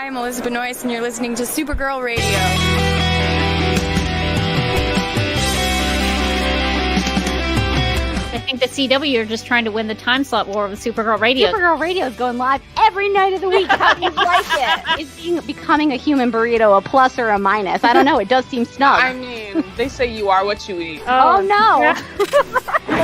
I'm Elizabeth Noyce, and you're listening to Supergirl Radio. I think the CW are just trying to win the time slot war with Supergirl Radio. Supergirl Radio is going live every night of the week. How do you like it? Is becoming a human burrito a plus or a minus? I don't know. It does seem snug. I mean, they say you are what you eat. Oh no. Yeah.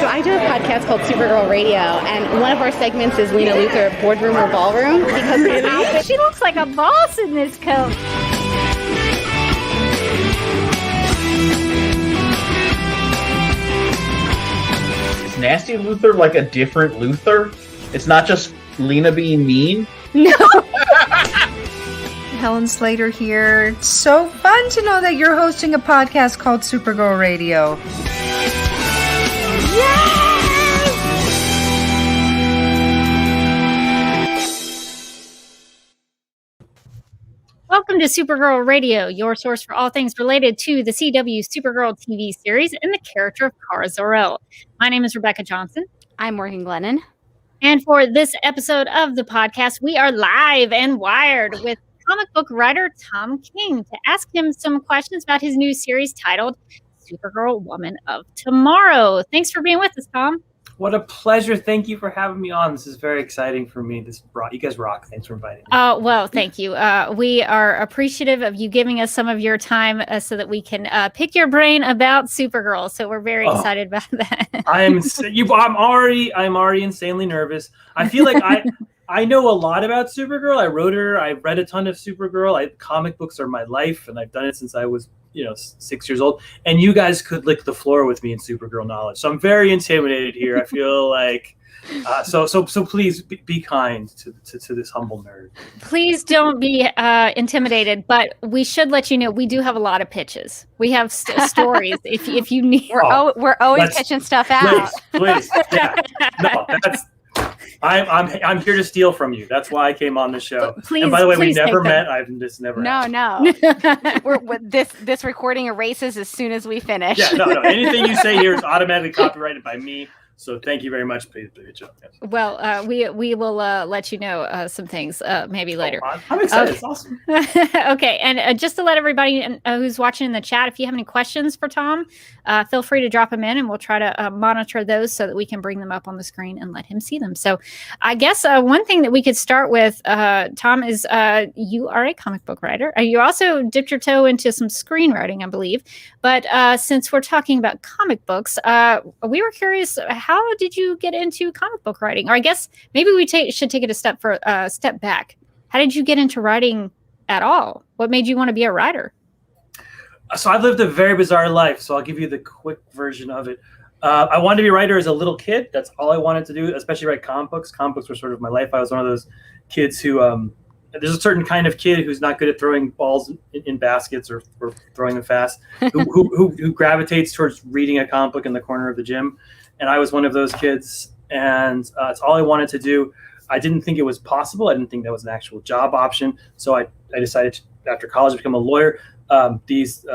So I do a podcast called Supergirl Radio, and one of our segments is Lena Luthor, Boardroom or Ballroom, because She looks like a boss in this coat. Is Nasty Luthor like a different Luthor? It's not just Lena being mean? No. Helen Slater here. It's so fun to know that you're hosting a podcast called Supergirl Radio. Welcome to Supergirl Radio, your source for all things related to the CW Supergirl TV series and the character of Kara Zor-El. My name is Rebecca Johnson. I'm working Glennon. And for this episode of the podcast, we are live and wired with comic book writer Tom King to ask him some questions about his new series titled Supergirl Woman of Tomorrow. Thanks for being with us, Tom. What a pleasure. Thank you for having me on. This is very exciting for me. You guys rock. Thanks for inviting me. Well, thank you. We are appreciative of you giving us some of your time so that we can pick your brain about Supergirl. So we're very excited about that. I'm already insanely nervous. I feel like I know a lot about Supergirl. I wrote her. I read a ton of Supergirl. Comic books are my life, and I've done it since I was 6 years old, and you guys could lick the floor with me in Supergirl knowledge. So I'm very intimidated here. I feel like, so please be kind to this humble nerd. Please don't be intimidated, but we should let you know we do have a lot of pitches. We have stories if you need. We're always pitching stuff out. Please, yeah. No, I'm here to steal from you. That's why I came on the show. Please, and by the way, we never met. I've just never. No. This recording erases as soon as we finish. Yeah, no. Anything you say here is automatically copyrighted by me. So thank you very much. Please do your job. Yes. Well, we will let you know some things maybe later. I'm excited. It's awesome. Okay, and just to let everybody who's watching in the chat, if you have any questions for Tom, feel free to drop them in, and we'll try to monitor those so that we can bring them up on the screen and let him see them. So I guess one thing that we could start with, Tom, is you are a comic book writer. You also dipped your toe into some screenwriting, I believe. But since we're talking about comic books, we were curious, how did you get into comic book writing? Or I guess maybe we should take it a step back. How did you get into writing at all? What made you want to be a writer? So I've lived a very bizarre life, so I'll give you the quick version of it. I wanted to be a writer as a little kid. That's all I wanted to do, especially write comic books. Comic books were sort of my life. I was one of those kids who, there's a certain kind of kid who's not good at throwing balls in baskets or throwing them fast, who gravitates towards reading a comic book in the corner of the gym. And I was one of those kids, and it's all I wanted to do. I didn't think it was possible. I didn't think that was an actual job option. So I decided after college to become a lawyer. These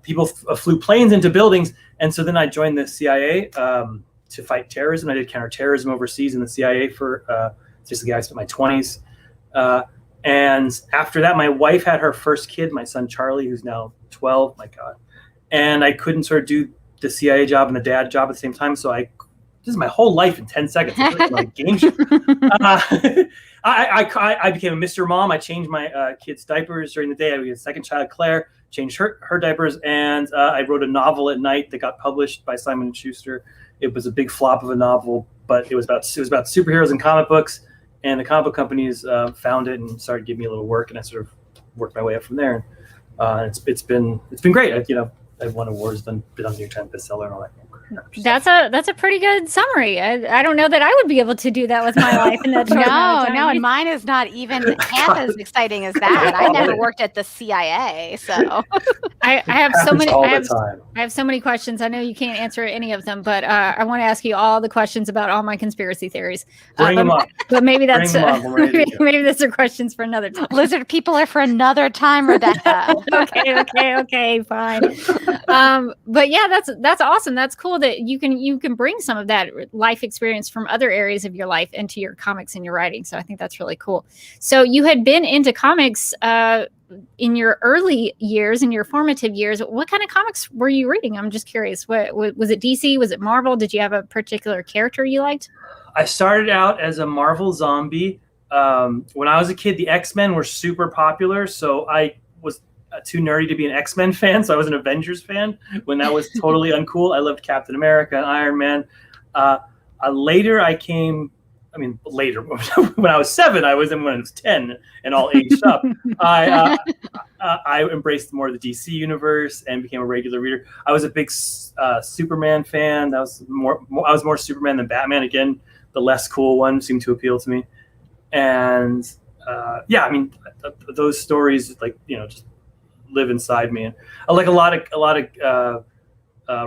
people flew planes into buildings, and so then I joined the CIA to fight terrorism. I did counterterrorism overseas in the CIA for basically I spent my 20s. And after that, my wife had her first kid, my son Charlie, who's now 12. My God. And I couldn't sort of do the CIA job and the dad job at the same time. So this is my whole life in 10 seconds. It's like a game show. I became a Mr. Mom. I changed my kids' diapers during the day. I had a second child, Claire, changed her diapers. And I wrote a novel at night that got published by Simon & Schuster. It was a big flop of a novel, but it was about superheroes and comic books. And the comic book companies found it and started giving me a little work. And I sort of worked my way up from there. And it's been great. I've won awards, been on New York Times bestseller and all that. That's a pretty good summary. I don't know that I would be able to do that with my life in that short amount of time. No, and mine is not even half as exciting as that. I never worked at the CIA, so. I have so many. all I the time. have so many questions. I know you can't answer any of them, but I want to ask you all the questions about all my conspiracy theories. Bring them up. But maybe that's Bring 'em up. I'm ready to go. maybe those are questions for another time. Lizard people are for another time, Rebecca. okay, fine. But yeah, that's awesome. That's cool that you can bring some of that life experience from other areas of your life into your comics and your writing. So I think that's really cool. So you had been into comics in your early years, in your formative years. What kind of comics were you reading? I'm just curious. What was it? DC? Was it Marvel? Did you have a particular character you liked? I started out as a Marvel zombie. When I was a kid, the X-Men were super popular, so I was too nerdy to be an X-Men fan, so I was an Avengers fan when that was totally uncool. I loved Captain America and Iron Man. Later, when I was 7, I was in when I was 10 and all aged up. I embraced more of the DC universe and became a regular reader. I was a big Superman fan. I was more Superman than Batman. Again, the less cool one seemed to appeal to me. And those stories just live inside me. And like a lot of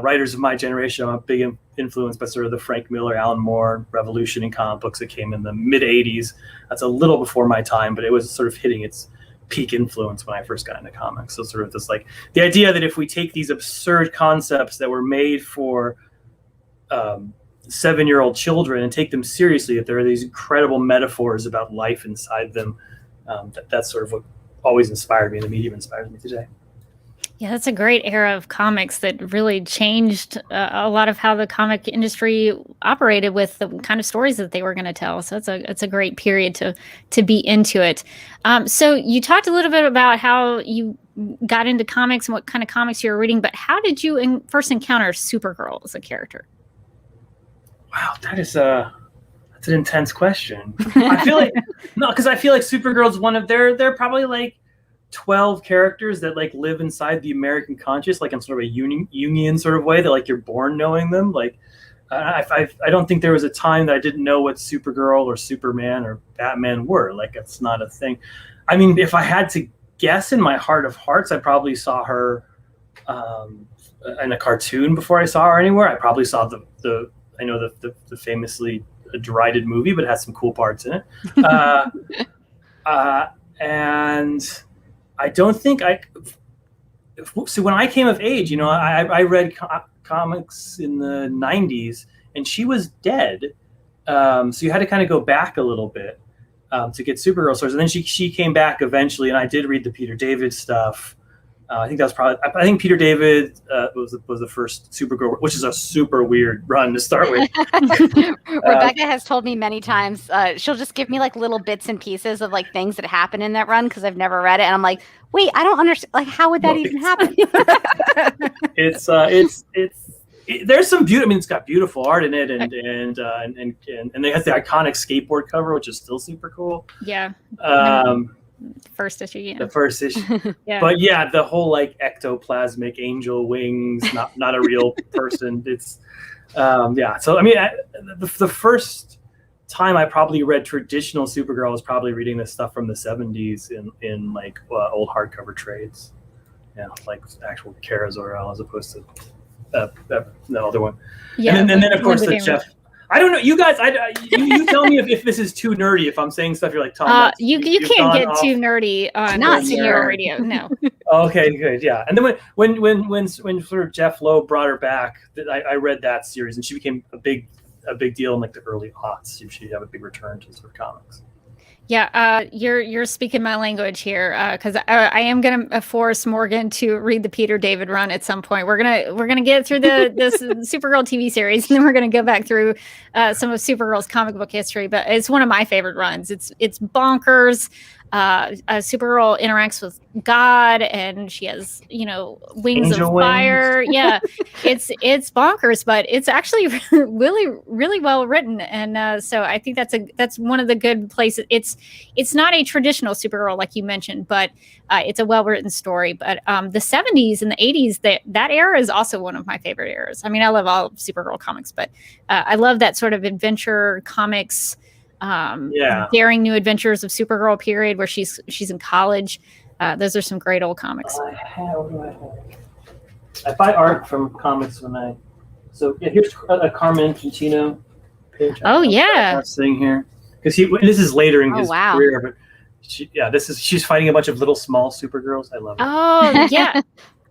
writers of my generation, I'm a big influenced by sort of the Frank Miller, Alan Moore revolution in comic books that came in the mid 80s. That's a little before my time, but it was sort of hitting its peak influence when I first got into comics. So sort of this the idea that if we take these absurd concepts that were made for 7-year-old children and take them seriously, that there are these incredible metaphors about life inside them. That's sort of what always inspired me, and the medium inspires me today. Yeah, that's a great era of comics that really changed a lot of how the comic industry operated with the kind of stories that they were going to tell. So it's a great period to be into it. So you talked a little bit about how you got into comics and what kind of comics you were reading, but how did you first encounter Supergirl as a character? Wow, that's an intense question. I feel like because I feel like Supergirl's one of they're probably like 12 characters that live inside the American conscious, in sort of a Jungian sort of way, that you're born knowing them. I don't think there was a time that I didn't know what Supergirl or Superman or Batman were. It's not a thing. I mean, if I had to guess in my heart of hearts, I probably saw her in a cartoon before I saw her anywhere. I probably saw the famously derided movie, but it has some cool parts in it. And I don't think so when I came of age, I read comics in the 90s, and she was dead. So you had to kind of go back a little bit to get Supergirl stories. And then she came back eventually, and I did read the Peter David stuff. I think Peter David was the first Supergirl, which is a super weird run to start with. Rebecca has told me many times she'll just give me little bits and pieces of things that happen in that run because I've never read it, and I'm like, wait, I don't understand. How would that even happen? It's there's some beauty. I mean, it's got beautiful art in it, and it has the iconic skateboard cover, which is still super cool. Yeah. First issue, yeah. The first issue. Yeah. But yeah, the whole ectoplasmic angel wings, not a real person. It's So I mean, the first time I probably read traditional Supergirl was probably reading this stuff from the 70s in old hardcover trades. Yeah, actual Kara Zor-El as opposed to the other one. Yeah. And then of course the Jeff. I don't know, you guys. You tell me if this is too nerdy. If I'm saying stuff, you're like, Tom. You can't get too nerdy on Supergirl Radio. No. Okay, good, yeah. And then when sort of Jeff Lowe brought her back, I read that series, and she became a big deal in the early aughts. She'd have a big return to sort of comics. Yeah, you're speaking my language here because I am gonna force Morgan to read the Peter David run at some point. We're gonna get through this Supergirl TV series, and then we're gonna go back through some of Supergirl's comic book history. But it's one of my favorite runs. It's bonkers. Supergirl interacts with God, and she has wings Angel of fire. Wings. Yeah, it's bonkers, but it's actually really really well written, and so I think that's one of the good places. It's not a traditional Supergirl like you mentioned, but it's a well written story. But the 70s and the 80s, that era is also one of my favorite eras. I mean, I love all of Supergirl comics, but I love that sort of adventure comics. Daring new adventures of Supergirl period where she's in college. Those are some great old comics. I buy art from comics so here's a Carmen Infantino page. I'm sitting here because this is later in his career, but she's fighting a bunch of little small Supergirls. I love it. Oh yeah.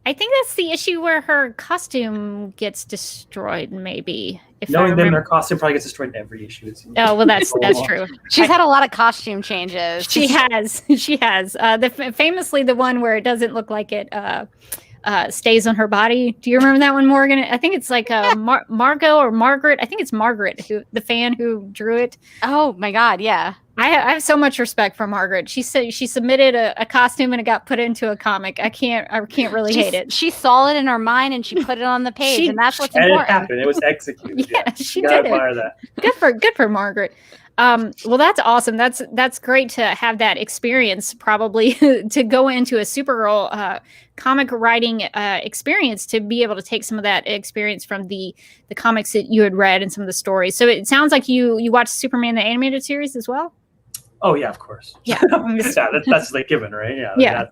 I think that's the issue where her costume gets destroyed, maybe. Knowing them, their costume probably gets destroyed in every issue. Oh, well, that's true. She's had a lot of costume changes. She has. Famously, the one where it doesn't look like it stays on her body. Do you remember that one, Morgan? I think it's like Margot or Margaret. I think it's Margaret, the fan who drew it. Oh, my God, yeah. I have so much respect for Margaret. She said she submitted a costume and it got put into a comic. I can't really hate it. She saw it in her mind and she put it on the page, and that's what's important. It happened. It was executed. She did it. That. Good for Margaret. Well, that's awesome. That's great to have that experience, probably to go into a Supergirl comic writing experience, to be able to take some of that experience from the comics that you had read and some of the stories. So it sounds like you watched Superman the animated series as well. Oh yeah, of course. Yeah, that's like given, right? Yeah.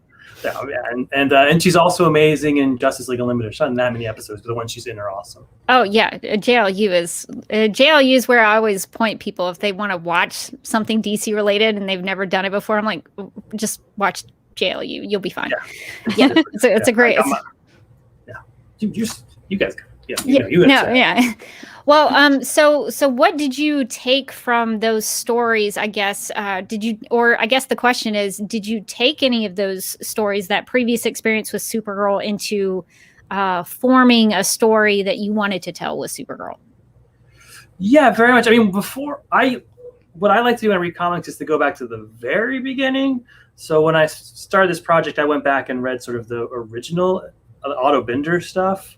And she's also amazing in Justice League Unlimited. She's not in that many episodes, but the ones she's in are awesome. Oh yeah, JLU is where I always point people if they want to watch something DC related and they've never done it before. I'm like, just watch JLU, you'll be fine. Yeah. It's a great. You guys. Yeah. Well, so what did you take from those stories? I guess the question is, did you take any of those stories, that previous experience with Supergirl, into forming a story that you wanted to tell with Supergirl? Yeah, very much. I mean, what I like to do when I read comics is to go back to the very beginning. So when I started this project, I went back and read sort of the original Otto Binder stuff.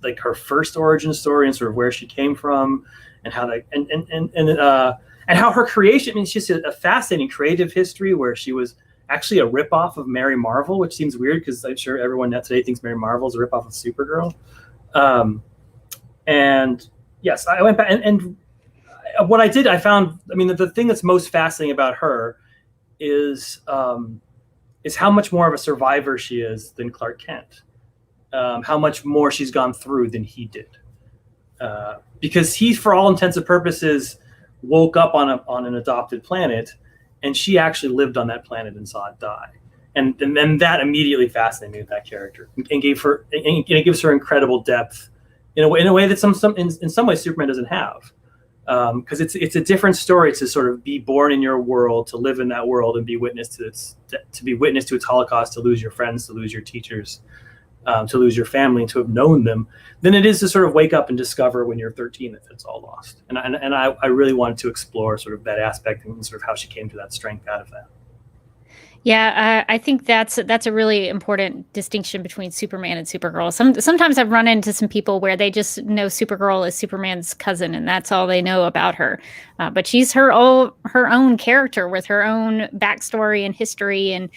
Like her first origin story and sort of where she came from, and how that and how her creation. I mean, she's a fascinating creative history where she was actually a ripoff of Mary Marvel, which seems weird because I'm sure everyone today thinks Mary Marvel is a ripoff of Supergirl. And yes, I went back and what I did, I found. I mean, the thing that's most fascinating about her is how much more of a survivor she is than Clark Kent. How much more she's gone through than he did, because he, for all intents and purposes, woke up on an adopted planet, and she actually lived on that planet and saw it die, and that immediately fascinated me with that character, and it gives her incredible depth in a way that in some ways Superman doesn't have, because it's a different story to sort of be born in your world, to live in that world, and be witness to its Holocaust, to lose your friends, to lose your teachers. To lose your family and to have known them, than it is to sort of wake up and discover when you're 13 that it's all lost. And I really wanted to explore sort of that aspect and sort of how she came to that strength out of that. Yeah, I think that's a really important distinction between Superman and Supergirl. Sometimes I've run into some people where they just know Supergirl as Superman's cousin, and that's all they know about her. But she's her own character with her own backstory and history. And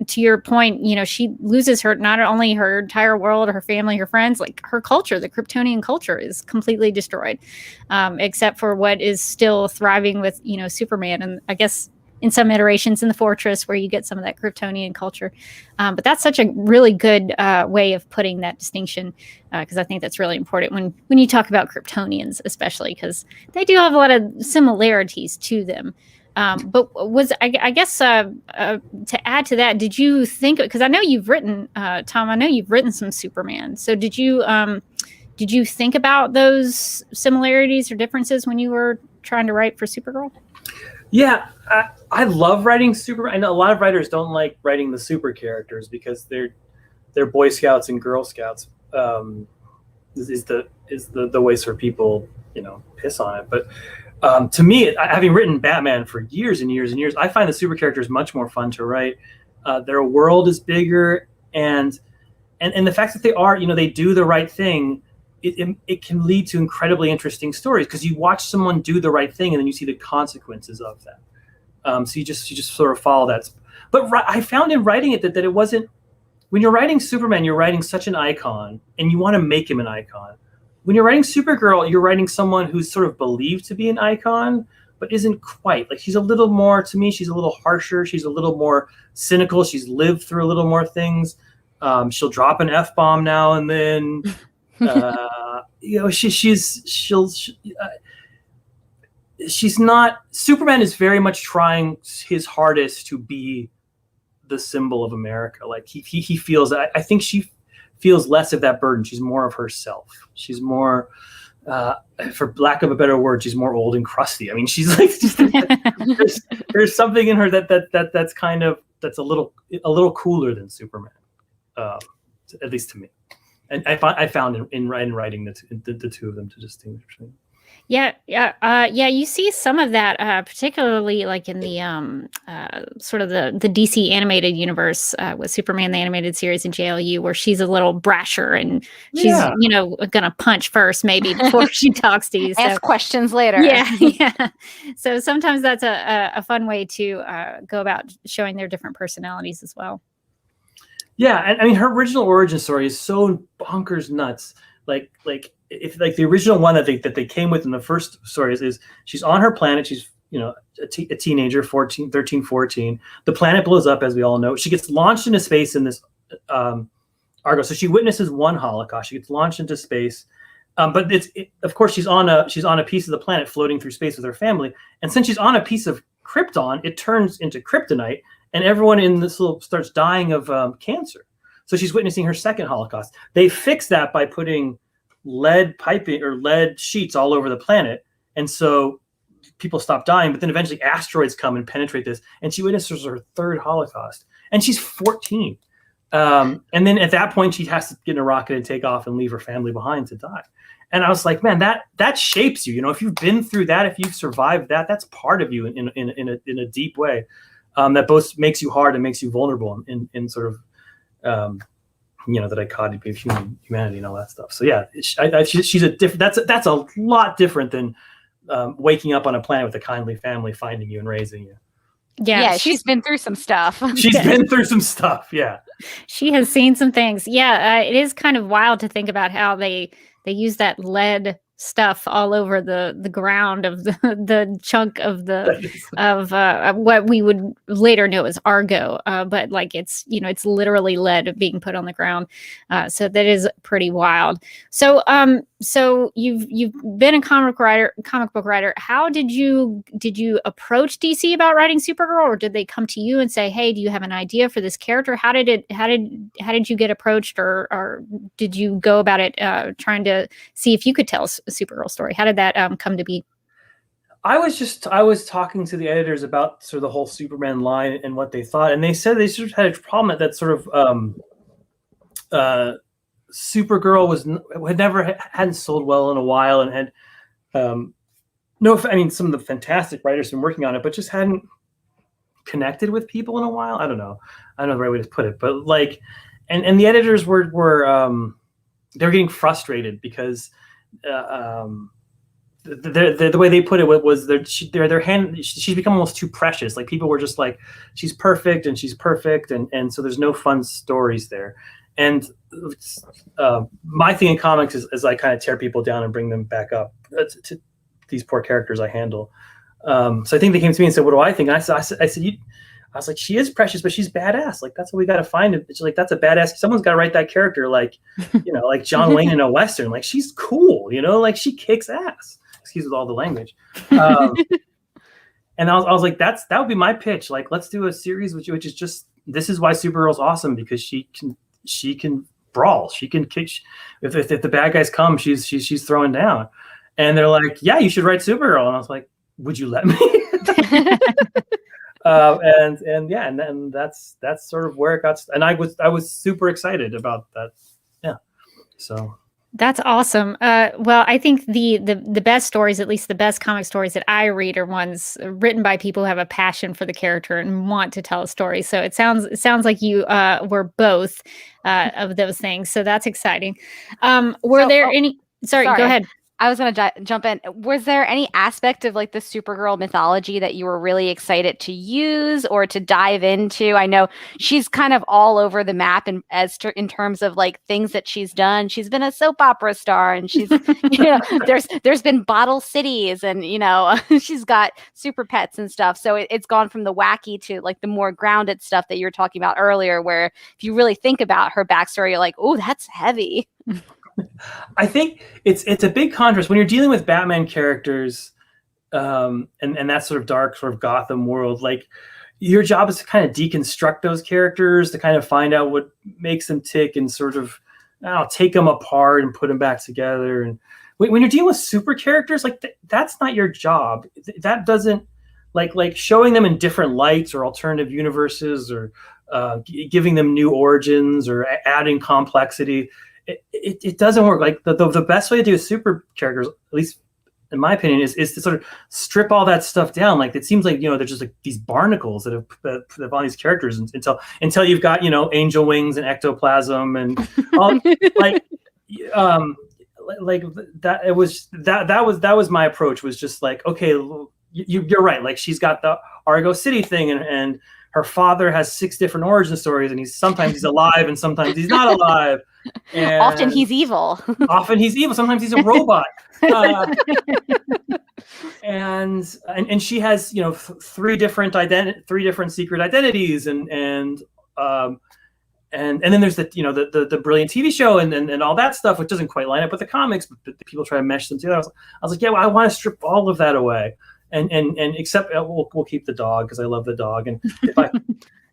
to your point, she loses not only her entire world, her family, her friends, like her culture. The Kryptonian culture is completely destroyed, except for what is still thriving with Superman, and I guess in some iterations in the Fortress where you get some of that Kryptonian culture. But that's such a really good way of putting that distinction, because I think that's really important when you talk about Kryptonians, especially because they do have a lot of similarities to them. But I guess to add to that, did you think, because I know you've written, Tom, I know you've written some Superman. So did you think about those similarities or differences when you were trying to write for Supergirl? Yeah, I love writing Superman. I know a lot of writers don't like writing the super characters because they're Boy Scouts and Girl Scouts. Is the way sort of people piss on it. But to me, having written Batman for years and years and years, I find the super characters much more fun to write. Their world is bigger, and the fact that they are they do the right thing. It can lead to incredibly interesting stories because you watch someone do the right thing and then you see the consequences of that. So you just sort of follow that. But I found in writing it that it wasn't, when you're writing Superman, you're writing such an icon and you want to make him an icon. When you're writing Supergirl, you're writing someone who's sort of believed to be an icon, but isn't quite. Like she's a little more, to me, she's a little harsher. She's a little more cynical. She's lived through a little more things. She'll drop an F-bomb now and then. She's not. Superman is very much trying his hardest to be the symbol of America. Like he feels. I think she feels less of that burden. She's more of herself. She's more, for lack of a better word, she's more old and crusty. I mean, she's like there's something in her that's kind of that's a little cooler than Superman, at least to me. And I found in writing the two of them to distinguish between. Yeah. You see some of that, particularly like in the sort of the DC animated universe with Superman the animated series and JLU, where she's a little brasher and she's gonna punch first maybe before she talks to you. Ask questions later. Yeah. So sometimes that's a fun way to go about showing their different personalities as well. Yeah, and I mean her original origin story is so bonkers nuts. Like if like the original one that they came with in the first story is she's on her planet. She's a teenager, 13, 14. The planet blows up, as we all know. She gets launched into space in this Argo. So she witnesses one Holocaust. She gets launched into space, but of course she's on a piece of the planet floating through space with her family. And since she's on a piece of Krypton, it turns into kryptonite. And everyone in this starts dying of cancer. So she's witnessing her second Holocaust. They fix that by putting lead piping or lead sheets all over the planet. And so people stop dying, but then eventually asteroids come and penetrate this. And she witnesses her third Holocaust. And she's 14. And then at that point, she has to get in a rocket and take off and leave her family behind to die. And I was like, man, that shapes you. If you've been through that, if you've survived that, that's part of you in a deep way. That both makes you hard and makes you vulnerable in sort of, the dichotomy of humanity and all that stuff. So yeah, she's a different. That's a lot different than waking up on a planet with a kindly family finding you and raising you. Yeah, she's been through some stuff. She's been through some stuff. Yeah, she has seen some things. Yeah, it is kind of wild to think about how they use that lead stuff all over the ground of the chunk of what we would later know as Argo, but like it's literally lead being put on the ground, so that is pretty wild. So you've been a comic book writer. How did you approach DC about writing Supergirl, or did they come to you and say, hey, do you have an idea for this character? How did you get approached, or did you go about it trying to see if you could tell a Supergirl story? How did that come to be? I was talking to the editors about sort of the whole Superman line and what they thought, and they said they sort of had a problem at that sort of Supergirl hadn't sold well in a while, and had some of the fantastic writers been working on it, but just hadn't connected with people in a while. I don't know the right way to put it, but like, and the editors were they're getting frustrated because the way they put it was she's become almost too precious. Like people were just like, she's perfect and so there's no fun stories there. And my thing in comics is I kind of tear people down and bring them back up to these poor characters I handle. So I think they came to me and said, what do I think? And I was like, she is precious, but she's badass. Like, that's what we got to find. It's like, that's a badass. Someone's got to write that character. Like, like John Wayne in a Western, like she's cool, like she kicks ass. Excuse me with all the language. And I was like, that would be my pitch. Like, let's do a series which is just, this is why Supergirl's awesome, because she can brawl. She can kick. If the bad guys come, she's throwing down. And they're like, yeah, you should write Supergirl. And I was like, would you let me? And that's sort of where it got. And I was super excited about that. Yeah. So that's awesome. Well, I think the best stories, at least the best comic stories that I read, are ones written by people who have a passion for the character and want to tell a story. So it sounds like you were both of those things. So that's exciting. Were there any? Sorry, go ahead. I was going to jump in. Was there any aspect of like the Supergirl mythology that you were really excited to use or to dive into? I know she's kind of all over the map in terms of like things that she's done. She's been a soap opera star, and she's there's been bottle cities, and she's got super pets and stuff. So it's gone from the wacky to like the more grounded stuff that you were talking about earlier, where if you really think about her backstory, you're like, oh, that's heavy. I think it's a big contrast when you're dealing with Batman characters, and that sort of dark, sort of Gotham world. Like, your job is to kind of deconstruct those characters, to kind of find out what makes them tick, and sort of take them apart and put them back together. And when you're dealing with super characters, like that's not your job. That doesn't like showing them in different lights or alternative universes, or giving them new origins or adding complexity. It doesn't work. Like the best way to do super characters, at least in my opinion, is to sort of strip all that stuff down. Like, it seems like they're just like these barnacles that have on these characters until you've got angel wings and ectoplasm and all, like that. It was that was my approach. Was just like, okay, you're right. Like, she's got the Argo City thing, and her father has 6 different origin stories, and sometimes he's alive and sometimes he's not alive. And often he's evil. Sometimes he's a robot. And she has 3 different secret identities, and then there's the brilliant TV show and all that stuff, which doesn't quite line up with the comics, but people try to mesh them together. I was like, yeah, well, I want to strip all of that away. And except we'll keep the dog because I love the dog, and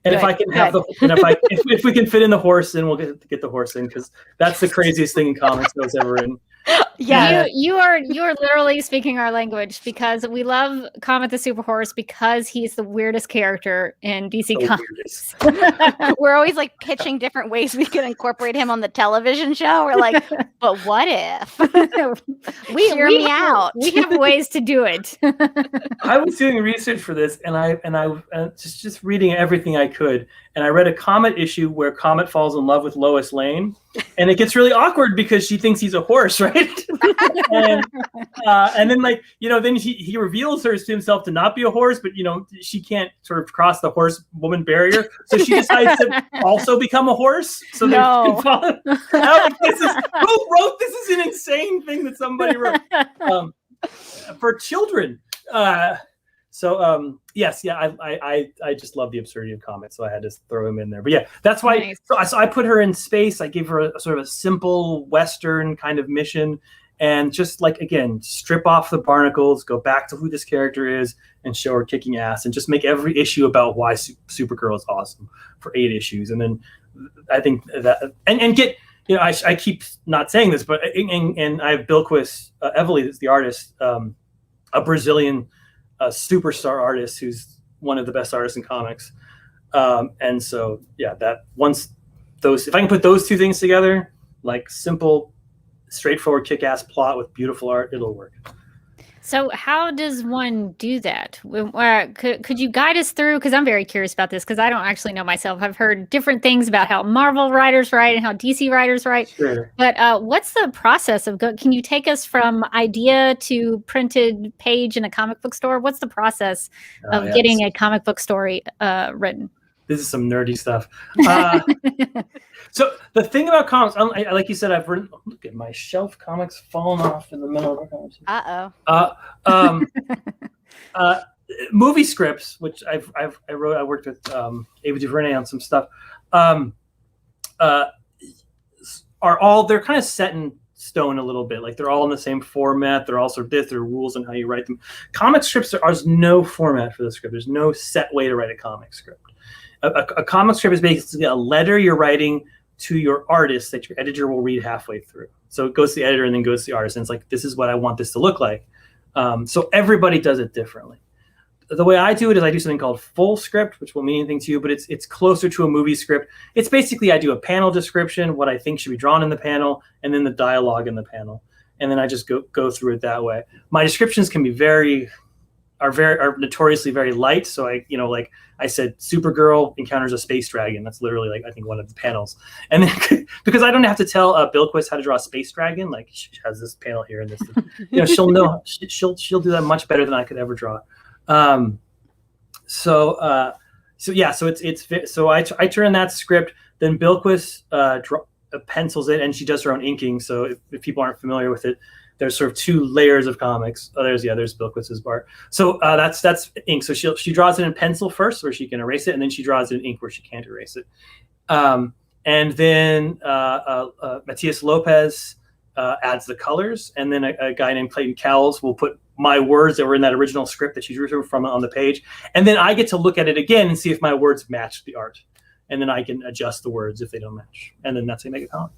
if we can fit in the horse in, we'll get the horse in, because that's the craziest thing in comics I was ever in. Yeah, you are literally speaking our language, because we love Comet the Super Horse because he's the weirdest character in DC Comics. We're always like pitching different ways we can incorporate him on the television show. We're like, but what if? Hear me out. We have ways to do it. I was doing research for this, and I just reading everything I could, and I read a Comet issue where Comet falls in love with Lois Lane, and it gets really awkward because she thinks he's a horse, right? and then then he reveals her to himself to not be a horse, but she can't sort of cross the horse woman barrier, so she decides to also become a horse. So no. Who wrote this? Is an insane thing that somebody wrote for children. Yes, I just love the absurdity of comics, so I had to throw him in there. But yeah, that's why. Nice. So I put her in space. I gave her a sort of a simple Western kind of mission, and just like, again, strip off the barnacles, go back to who this character is, and show her kicking ass, and just make every issue about why Supergirl is awesome for 8 issues, and then I think that and get. I keep not saying this, but and I have Bilquis Evely, is the artist, a Brazilian. A superstar artist who's one of the best artists in comics, and so that once if I can put those 2 things together, like simple, straightforward, kick-ass plot with beautiful art, it'll work. So how does one do that? Could you guide us through? Because I'm very curious about this, because I don't actually know myself. I've heard different things about how Marvel writers write and how DC writers write. Sure. But what's the process of can you take us from idea to printed page in a comic book store? What's the process of getting a comic book story written? This is some nerdy stuff. So the thing about comics, like you said, I've written. Look at my shelf, comics falling off in the middle of our conversation. Movie scripts, which I wrote. I worked with Ava DuVernay on some stuff. Are all they're kind of set in stone a little bit. Like, they're all in the same format. They're all sort of this. There are rules on how you write them. Comic scripts, there's no format for the script. There's no set way to write a comic script. A comic script is basically a letter you're writing to your artist that your editor will read halfway through. So it goes to the editor and then goes to the artist. And it's like, this is what I want this to look like. So everybody does it differently. The way I do it is I do something called full script, which won't mean anything to you, but it's closer to a movie script. It's basically, I do a panel description, what I think should be drawn in the panel, and then the dialogue in the panel. And then I just go through it that way. My descriptions can be very are notoriously very light. So I said Supergirl encounters a space dragon. That's literally like I think one of the panels. And then because I don't have to tell Bilquis how to draw a space dragon, like she has this panel here and this, she'll know she'll do that much better than I could ever draw. So I turn that script. Then Bilquis pencils it, and she does her own inking. So if people aren't familiar with it, there's sort of 2 layers of comics. There's Bilquis's part. So that's ink. So she draws it in pencil first, where she can erase it, and then she draws it in ink where she can't erase it. And then Matias Lopez adds the colors, and then a guy named Clayton Cowles will put my words that were in that original script that she drew from on the page, and then I get to look at it again and see if my words match the art, and then I can adjust the words if they don't match, and then that's how you make a comic.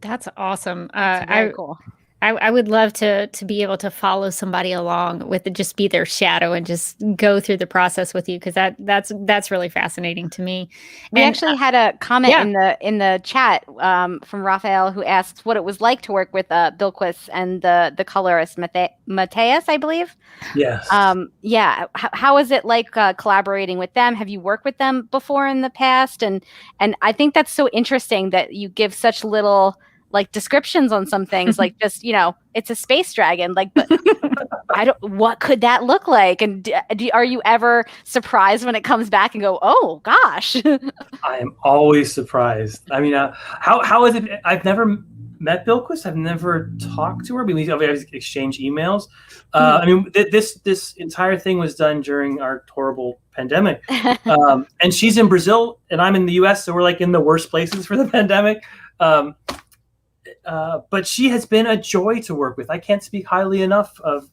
That's awesome. That's very cool. I would love to be able to follow somebody along with it, just be their shadow and just go through the process with you, because that's really fascinating to me. We actually had a comment in the chat from Raphael, who asks what it was like to work with Bilquis and the colorist Mateus, I believe. Yes. How is it like collaborating with them? Have you worked with them before in the past? And I think that's so interesting that you give such little like descriptions on some things, like just, it's a space dragon, like, but what could that look like? And are you ever surprised when it comes back and go, oh gosh? I am always surprised. I mean, how is it? I've never met Bilquis. I've never talked to her. We obviously exchange emails. I mean, this entire thing was done during our horrible pandemic. And she's in Brazil and I'm in the US. So we're like in the worst places for the pandemic. But she has been a joy to work with. I can't speak highly enough of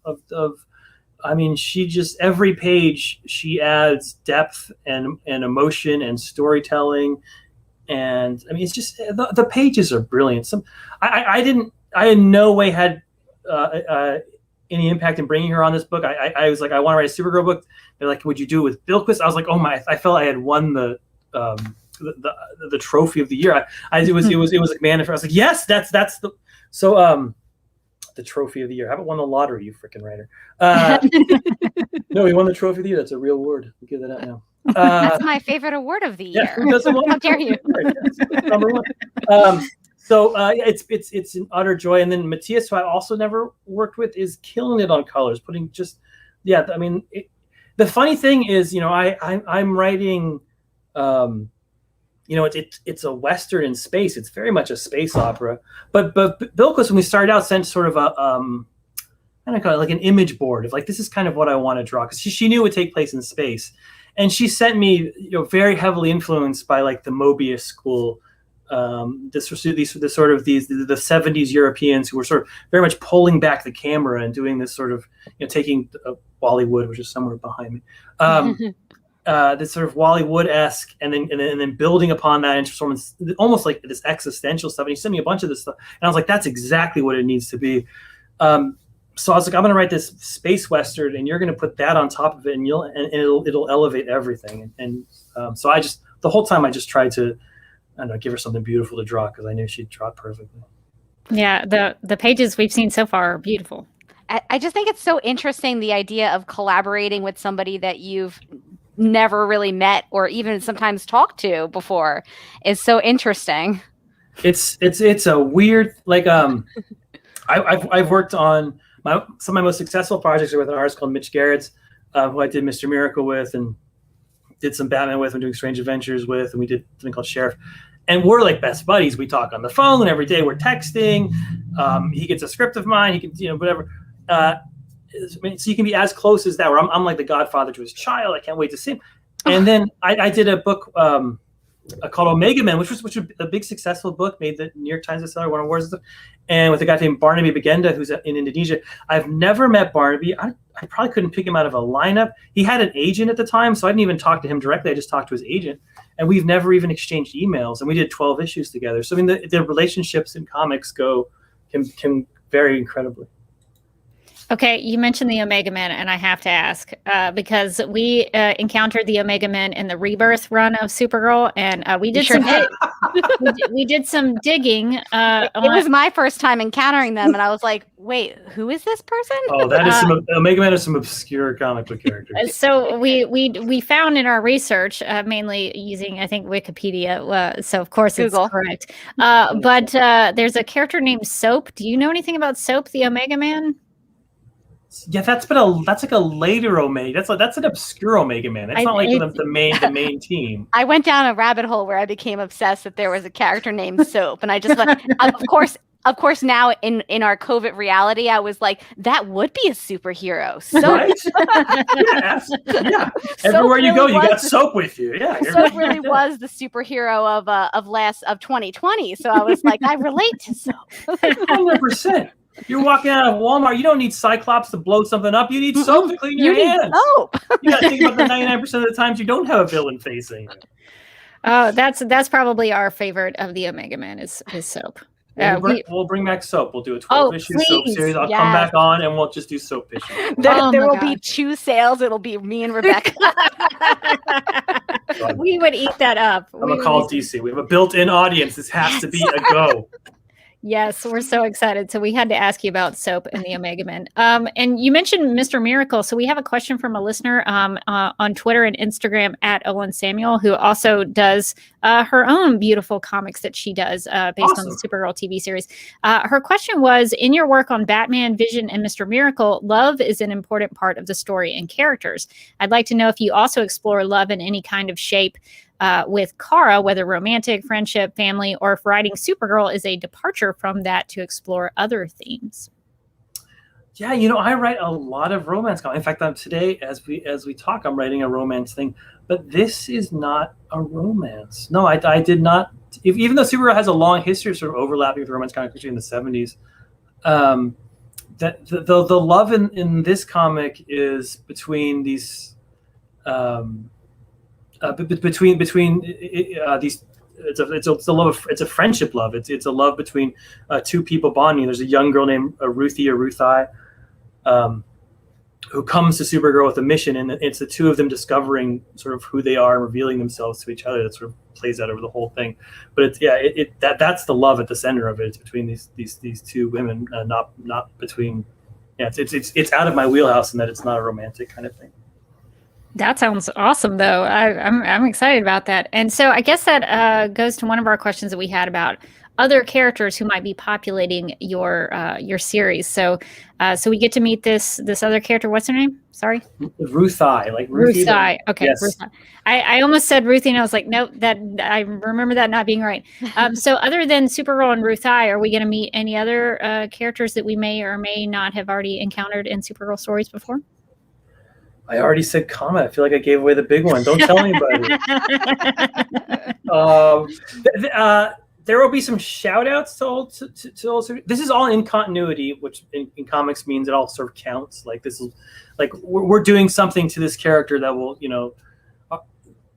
I mean, she just, every page she adds depth and emotion and storytelling. And I mean, it's just, the pages are brilliant. I in no way had any impact in bringing her on this book. I was like, I want to write a Supergirl book. They're like, would you do it with Bilquis? I was like, oh my, I felt I had won the trophy of the year. It was like, man, I was like, yes, that's the trophy of the year. I haven't won the lottery, you freaking writer. No, he won the trophy of the year. That's a real award. We'll give that out now. That's my favorite award of the year. Yeah, who doesn't want? How dare you? Number one. It's an utter joy. And then Matias, who I also never worked with, is killing it on colors. I mean, the funny thing is, I'm writing. It's a Western in space. It's very much a space opera. But Bilquis, when we started out, sent sort of like an image board of like, this is kind of what I want to draw, because she knew it would take place in space, and she sent me very heavily influenced by like the Mobius school, the 70s Europeans who were sort of very much pulling back the camera and doing this sort of taking Wally Wood, which is somewhere behind me. This sort of Wally Wood-esque, and then building upon that into almost like this existential stuff. And he sent me a bunch of this stuff, and I was like, that's exactly what it needs to be. So I was like, I'm going to write this space western, and you're going to put that on top of it, and it'll elevate everything. And so the whole time I just tried to, I don't know, give her something beautiful to draw, because I knew she'd draw it perfectly. Yeah, the pages we've seen so far are beautiful. I just think it's so interesting, the idea of collaborating with somebody that you've never really met or even sometimes talked to before is so interesting. It's a weird, like, I've worked on some of my most successful projects are with an artist called Mitch Garrett's, who I did Mr. Miracle with and did some Batman with and doing Strange Adventures with, and we did something called Sheriff. And we're like best buddies. We talk on the phone, and every day we're texting. He gets a script of mine. He can, whatever. So you can be as close as that, where I'm like the godfather to his child. I can't wait to see him. And then I did a book called Omega Men, which was a big successful book, made the New York Times bestseller, won awards and stuff. And with a guy named Barnaby Bagenda, who's in Indonesia. I've never met Barnaby. I probably couldn't pick him out of a lineup. He had an agent at the time, so I didn't even talk to him directly. I just talked to his agent. And we've never even exchanged emails. And we did 12 issues together. So I mean, the relationships in comics can vary incredibly. Okay, you mentioned the Omega Men, and I have to ask because we encountered the Omega Men in the Rebirth run of Supergirl, and we did we did some digging. It was my first time encountering them, and I was like, "Wait, who is this person?" Oh, that is Omega Man is some obscure comic book characters. So we found in our research, mainly using I think Wikipedia. So of course Google. It's correct. But there's a character named Soap. Do you know anything about Soap, the Omega Man? Yeah, that's like a later Omega. That's an obscure Omega Man. It's not like the main team. I went down a rabbit hole where I became obsessed that there was a character named Soap, and I just went, of course, now in our COVID reality, I was like, that would be a superhero. Soap. Right? Yes. Yeah. Everywhere you go, you got Soap with you. Yeah. Soap really was the superhero of 2020. So I was like, I relate to Soap. 100%. You're walking out of Walmart. You don't need Cyclops to blow something up. You need Soap to clean your hands. Soap. You got to think about the 99% of the times you don't have a villain facing. Oh, that's probably our favorite of the Omega Man is Soap. We'll bring back Soap. We'll do a 12-issue Soap series. I'll come back on and we'll just do Soap issue. There will be 2 sales. It'll be me and Rebecca. We would eat that up. I'm going to call DC. We have a built-in audience. This has to be a go. Yes, we're so excited. So we had to ask you about Soap and the Omega Men. And you mentioned Mr. Miracle. So we have a question from a listener on Twitter and Instagram at Owen Samuel, who also does her own beautiful comics that she does based on the Supergirl TV series. Her question was, in your work on Batman, Vision, and Mr. Miracle, love is an important part of the story and characters. I'd like to know if you also explore love in any kind of shape with Kara, whether romantic, friendship, family, or if writing Supergirl is a departure from that to explore other themes. Yeah, I write a lot of romance comics. In fact, today, as we talk, I'm writing a romance thing. But this is not a romance. No, I did not. Even though Supergirl has a long history of sort of overlapping with romance comics, especially in the 70s, that the love in this comic is between these. Between these, it's a love. It's a friendship love. It's a love between 2 people bonding. There's a young girl named Ruthie or Ruthai, who comes to Supergirl with a mission, and it's the 2 of them discovering sort of who they are and revealing themselves to each other. That sort of plays out over the whole thing. But that's the love at the center of it. It's between these 2 women, not between. Yeah, it's out of my wheelhouse in that it's not a romantic kind of thing. That sounds awesome, though. I'm excited about that. And so I guess that goes to one of our questions that we had about other characters who might be populating your series. So we get to meet this other character. What's her name? Sorry, Ruthai, like Ruthie. Ruthai. Okay, yes. Ruthai. I almost said Ruthie, and I was like, nope. That I remember that not being right. So other than Supergirl and Ruthai, are we going to meet any other characters that we may or may not have already encountered in Supergirl stories before? I already said Comet. I feel like I gave away the big one. Don't tell anybody. There will be some shout outs to old. This is all in continuity, which in comics means it all sort of counts. Like this is like we're doing something to this character that will,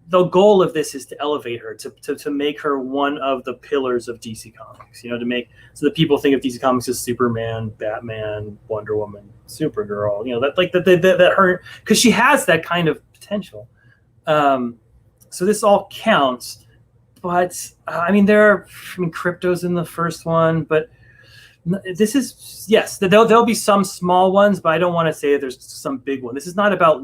the goal of this is to elevate her, to make her one of the pillars of DC Comics, to make so that people think of DC Comics as Superman, Batman, Wonder Woman, Supergirl, that her, because she has that kind of potential. So this all counts, but Crypto's in the first one, but this is, yes, there'll be some small ones, but I don't want to say there's some big one. This is not about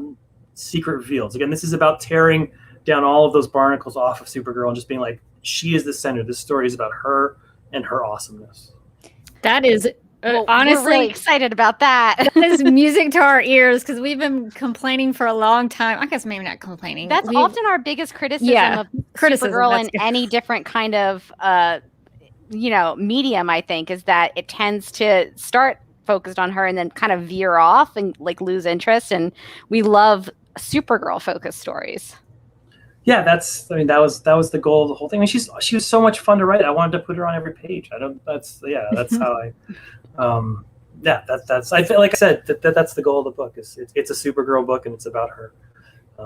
secret reveals. Again, this is about tearing down all of those barnacles off of Supergirl and just being like, she is the center. This story is about her and her awesomeness. That is honestly, we're really excited about that. That is music to our ears because we've been complaining for a long time. I guess maybe not complaining. That's often our biggest criticism of Supergirl in any different kind of medium, I think, is that it tends to start focused on her and then kind of veer off and like lose interest. And we love Supergirl focused stories. Yeah, that was the goal of the whole thing. I mean, she was so much fun to write. I wanted to put her on every page. That's how I I feel like I said that's the goal of the book. It's a Supergirl book and it's about her.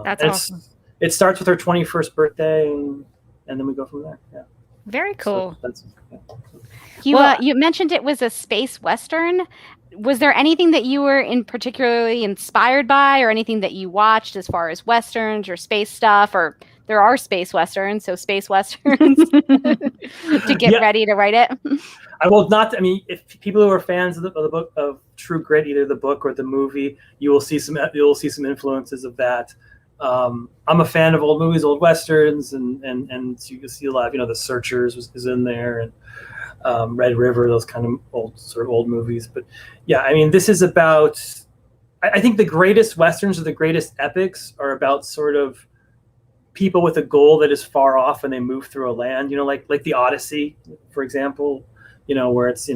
That's awesome. It starts with her 21st birthday and then we go from there. Yeah. Very cool. So you mentioned it was a space western. Was there anything that you were particularly inspired by, or anything that you watched as far as westerns or space stuff, or there are space westerns, so space westerns to get ready to write it. If people who are fans of the book of True Grit, either the book or the movie, you will see some influences of that. I'm a fan of old movies, old westerns, and so you can see a lot of, The Searchers is in there, and Red River, those kind of old movies. But yeah, I mean, this is about, I think the greatest westerns or the greatest epics are about sort of people with a goal that is far off and they move through a land, like the Odyssey, for example, where it's,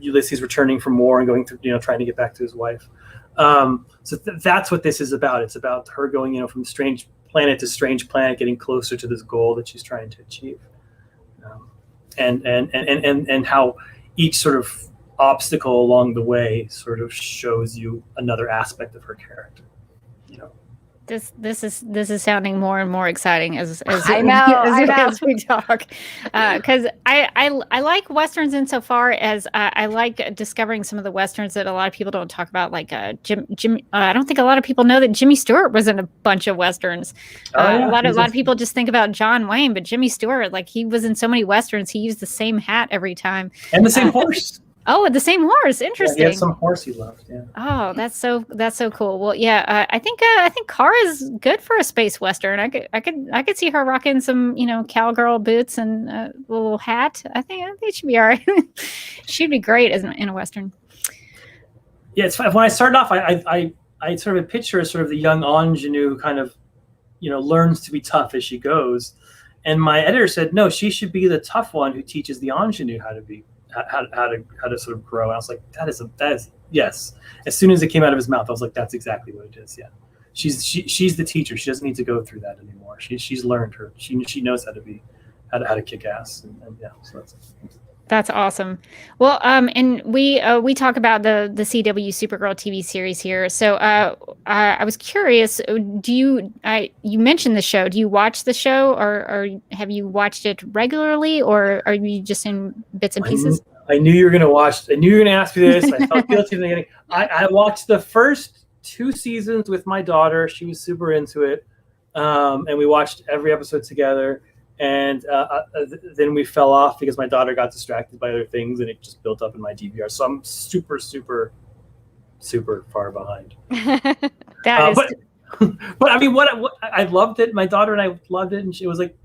Ulysses returning from war and going through, trying to get back to his wife. So that's what this is about. It's about her going, from strange planet to strange planet, getting closer to this goal that she's trying to achieve. And how each sort of obstacle along the way sort of shows you another aspect of her character. This is sounding more and more exciting as I know. as we talk, because I like westerns insofar as I like discovering some of the westerns that a lot of people don't talk about, like Jim. I don't think a lot of people know that Jimmy Stewart was in a bunch of westerns. A lot of people just think about John Wayne, but Jimmy Stewart, like, he was in so many westerns. He used the same hat every time and the same horse. Oh, the same horse. Interesting. Yeah, he had some horse he loved. Yeah. Oh, that's so cool. Well, yeah, I think Kara's good for a space western. I could see her rocking some, cowgirl boots and a little hat. I think she'd be all right. She'd be great in a western. Yeah, it's when I started off, I sort of picture as sort of the young ingenue who kind of, learns to be tough as she goes, and my editor said, no, she should be the tough one who teaches the ingenue how to sort of grow. And I was like, that is yes. As soon as it came out of his mouth, I was like, that's exactly what it is. Yeah, she's the teacher. She doesn't need to go through that anymore. She's learned her. She knows how to kick ass. And yeah, so that's awesome. Well, and we talk about the CW Supergirl TV series here. So I was curious, you mentioned the show. Do you watch the show, or have you watched it regularly, or are you just in bits and pieces? I knew you were going to ask me this. I felt guilty from the beginning. I watched the first 2 seasons with my daughter. She was super into it. And we watched every episode together. And then we fell off because my daughter got distracted by other things, and it just built up in my DVR. So I'm super, super, super far behind. But I mean, what I loved it. My daughter and I loved it, and it was like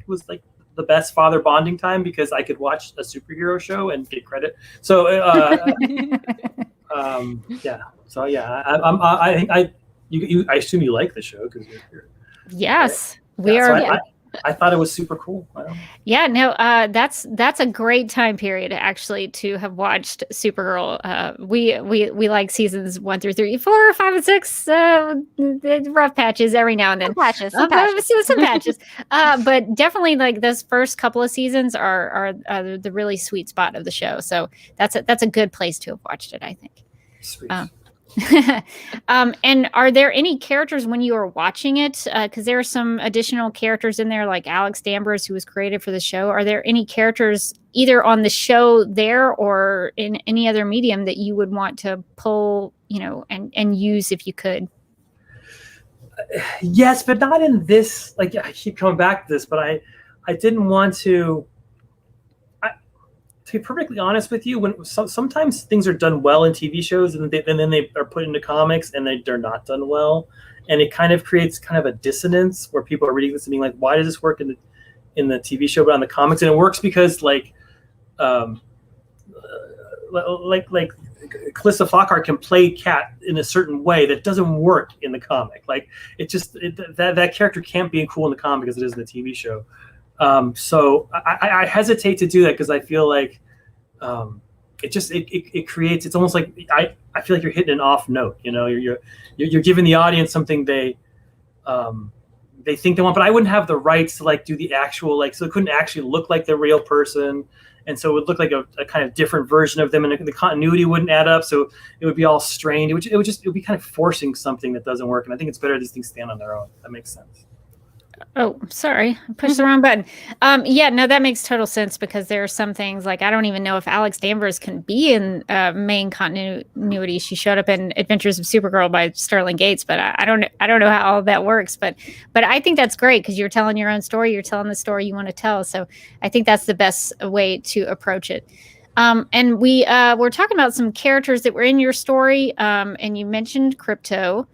the best father bonding time because I could watch a superhero show and get credit. So yeah. So yeah, I assume you like the show because you're here. Yes, right? we are. So I thought it was super cool. Yeah, no, that's a great time period actually to have watched Supergirl. We like seasons 1 through 3, 4, 5, and 6. Rough patches every now and then. Some patches. But definitely, like, those first couple of seasons are the really sweet spot of the show. So that's a good place to have watched it, I think. Sweet. And are there any characters when you are watching it? Because there are some additional characters in there, like Alex Danvers, who was created for the show. Are there any characters either on the show there or in any other medium that you would want to pull, and use if you could? Yes, but not in this. Like, I keep coming back to this, but I didn't want to. To be perfectly honest with you, when sometimes things are done well in TV shows and then they are put into comics and they're not done well, and it kind of creates kind of a dissonance where people are reading this and being like, why does this work in the TV show but on the comics? And it works because like Calista Flockhart can play Cat in a certain way that doesn't work in the comic. Like that character can't be cool in the comic as it is in the TV show. So I hesitate to do that because I feel like it creates. It's almost like I feel like you're hitting an off note. You're giving the audience something they think they want, but I wouldn't have the rights to like do the actual so it couldn't actually look like the real person, and so it would look like a kind of different version of them, and the continuity wouldn't add up. So it would be all strained. It would be kind of forcing something that doesn't work, and I think it's better these things stand on their own. That makes sense. Oh, sorry. I pushed the wrong button. Yeah, no, that makes total sense because there are some things like I don't even know if Alex Danvers can be in main continuity. She showed up in Adventures of Supergirl by Sterling Gates, but I don't know how all that works. But I think that's great because you're telling your own story. You're telling the story you want to tell. So I think that's the best way to approach it. And we're talking about some characters that were in your story, and you mentioned Crypto.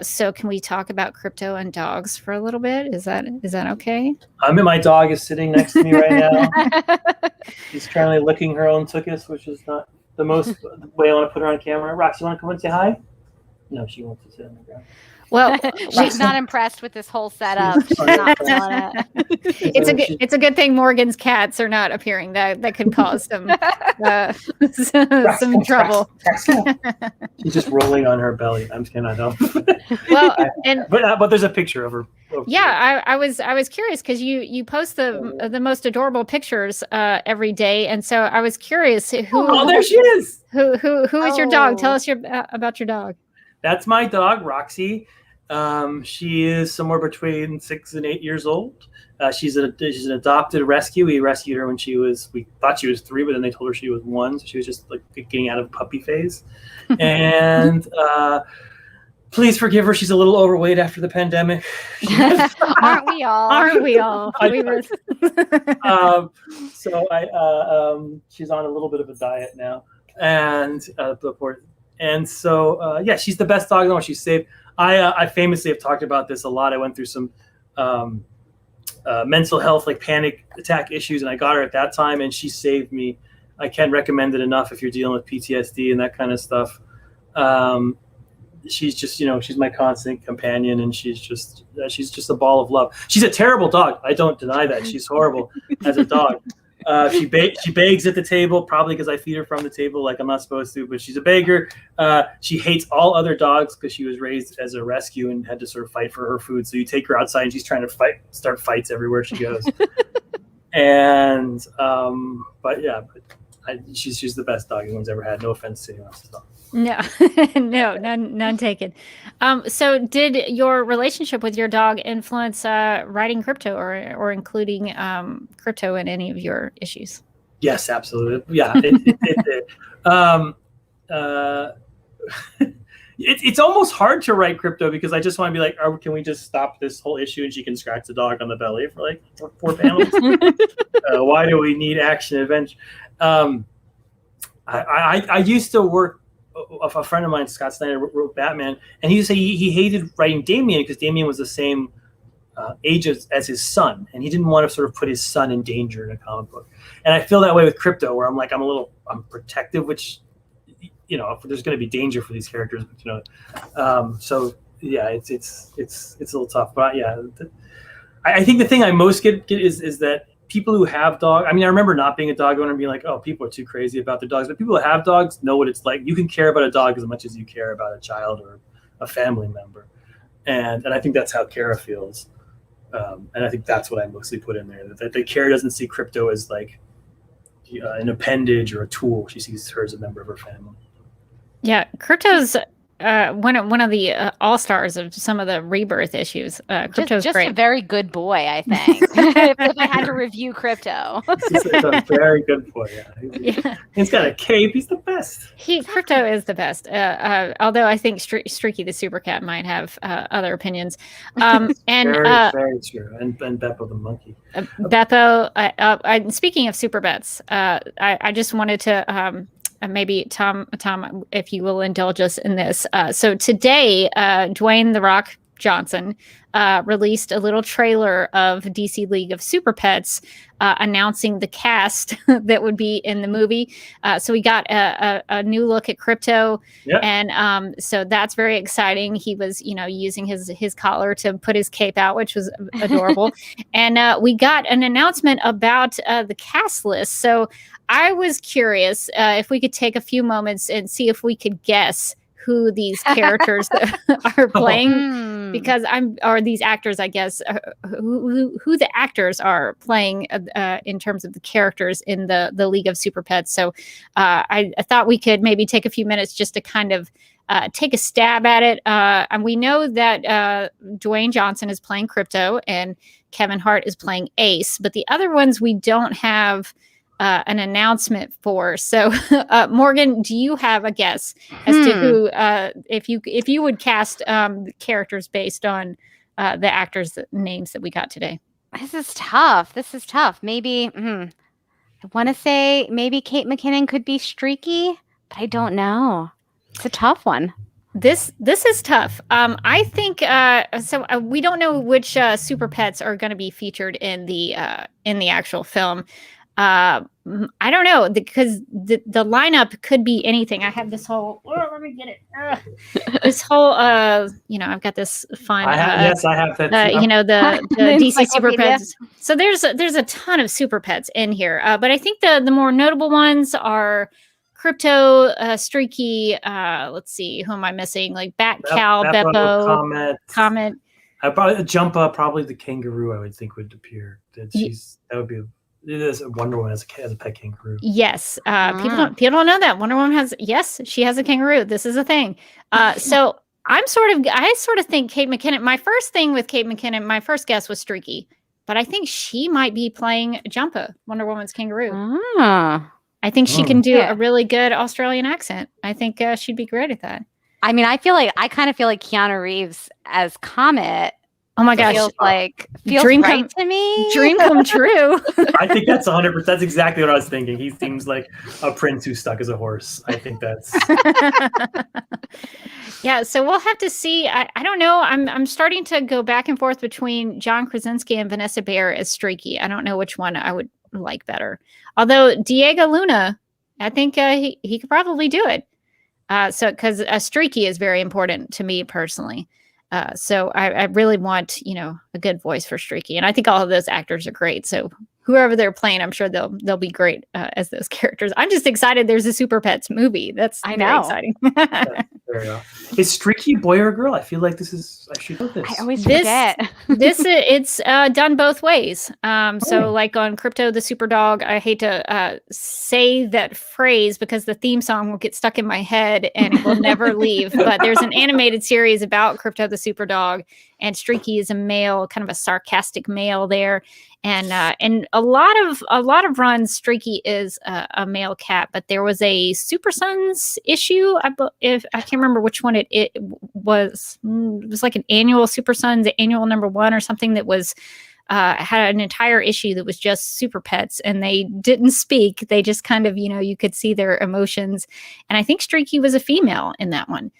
So can we talk about Crypto and dogs for a little bit? Is that okay? My dog is sitting next to me right now. She's currently licking her own tuchus, which is not the most way I want to put her on camera. Rox, you want to come and say hi? No, she wants to sit on the ground. Well, she's not impressed with this whole setup. She's not feeling it. It's a good thing Morgan's cats are not appearing. That could cause some trouble. She's just rolling on her belly. I'm just kidding. Well, but there's a picture of her. Yeah, I was curious because you post the most adorable pictures every day, and so I was curious who. Oh, there she is. Who is your dog? Tell us about your dog. That's my dog, Roxy. She is somewhere between 6 and 8 years old. She's an adopted rescue. We rescued her when we thought she was 3, but then they told her she was 1. So she was just like getting out of puppy phase. And please forgive her. She's a little overweight after the pandemic. Aren't we all? Aren't we all? So she's on a little bit of a diet now. And so she's the best dog in the world. She's safe. I famously have talked about this a lot. I went through some mental health, like panic attack issues, and I got her at that time, and she saved me. I can't recommend it enough if you're dealing with PTSD and that kind of stuff. She's just, she's my constant companion, and she's just a ball of love. She's a terrible dog. I don't deny that. She's horrible as a dog. She begs at the table, probably because I feed her from the table like I'm not supposed to, but she's a beggar. She hates all other dogs because she was raised as a rescue and had to sort of fight for her food. So you take her outside and she's trying to start fights everywhere she goes. And, she's the best dog anyone's ever had. No offense to anyone else's dog. No, none taken. So did your relationship with your dog influence writing Crypto or including Crypto in any of your issues? Yes, absolutely. Yeah, it did. It's almost hard to write Crypto because I just want to be like, can we just stop this whole issue and she can scratch the dog on the belly for like 4 panels? Why do we need action adventure? I used to work. A friend of mine, Scott Snyder, wrote Batman, and he used to say he hated writing Damian because Damian was the same age as his son, and he didn't want to sort of put his son in danger in a comic book. And I feel that way with Crypto, where I'm protective, which if there's going to be danger for these characters, so yeah, it's a little tough, but yeah, I think the thing I most get is that people who have dogs, I remember not being a dog owner and being like, oh, people are too crazy about their dogs. But people who have dogs know what it's like. You can care about a dog as much as you care about a child or a family member. And I think that's how Kara feels. And I think that's what I mostly put in there. That Kara doesn't see Crypto as like an appendage or a tool. She sees her as a member of her family. Yeah, Crypto's one of the all-stars of some of the Rebirth issues. Crypto's just great. A very good boy, I think. if I had to review Crypto. He's a very good boy. Yeah. He's got a cape. He's the best. Crypto is the best. Although I think Streaky the Super Cat might have other opinions. And very true. And Beppo the monkey. Beppo. Speaking of super bets, I just wanted to. Maybe Tom, if you will indulge us in this. So today, Dwayne "The Rock" Johnson released a little trailer of DC League of Super Pets announcing the cast that would be in the movie. So we got a new look at Crypto, and so that's very exciting. He was, using his collar to put his cape out, which was adorable. And we got an announcement about the cast list. So I was curious if we could take a few moments and see if we could guess who these characters are playing, because or these actors, I guess, who the actors are playing in terms of the characters in the League of Super Pets. So I thought we could maybe take a few minutes just to kind of take a stab at it. And we know that Dwayne Johnson is playing Crypto and Kevin Hart is playing Ace, but the other ones we don't have an announcement for. So, Morgan, do you have a guess as to who, if you would cast characters based on the actors' names that we got today? This is tough. Maybe I want to say maybe Kate McKinnon could be Streaky, but I don't know. It's a tough one. This is tough. I think so. We don't know which super pets are going to be featured in the actual film. I don't know because the lineup could be anything. I have this whole. Oh, let me get it. This whole. I've got this fun. I have that. The DC super pets. So there's a ton of super pets in here. But I think the more notable ones are Crypto, Streaky. Let's see, who am I missing? Like Bat-Cow, Beppo, Comet. I'd probably Jumpa, probably the kangaroo. I would think would appear. That would be. It is Wonder Woman as a pet kangaroo. Yes, people don't know that Wonder Woman she has a kangaroo. This is a thing. So I sort of think Kate McKinnon. My first thing with Kate McKinnon, my first guess was Streaky, but I think she might be playing Jumpa, Wonder Woman's kangaroo. I think she can do a really good Australian accent. I think she'd be great at that. I mean, I kind of feel like Keanu Reeves as Comet. Oh my gosh! Feels dream right to me. Dream come true. I think that's 100%. That's exactly what I was thinking. He seems like a prince who's stuck as a horse. I think that's. Yeah, so we'll have to see. I don't know. I'm starting to go back and forth between John Krasinski and Vanessa Bayer as Streaky. I don't know which one I would like better. Although Diego Luna, I think he could probably do it. Because Streaky is very important to me personally. So I really want, a good voice for Streaky. And I think all of those actors are great. So whoever they're playing, I'm sure they'll be great as those characters. I'm just excited there's a Super Pets movie. That's very exciting. Is Streaky boy or girl? I feel like I should know this. I always forget. It's done both ways. So like on Crypto the Super Dog, I hate to say that phrase because the theme song will get stuck in my head and it will never leave. But there's an animated series about Crypto the Super Dog, and Streaky is a male, kind of a sarcastic male there. And a lot of runs, Streaky is a male cat, but there was a Super Sons issue. If I can't remember which one it was. It was like an annual Super Sons annual #1 or something that was had an entire issue that was just super pets, and they didn't speak. They just kind of you could see their emotions. And I think Streaky was a female in that one.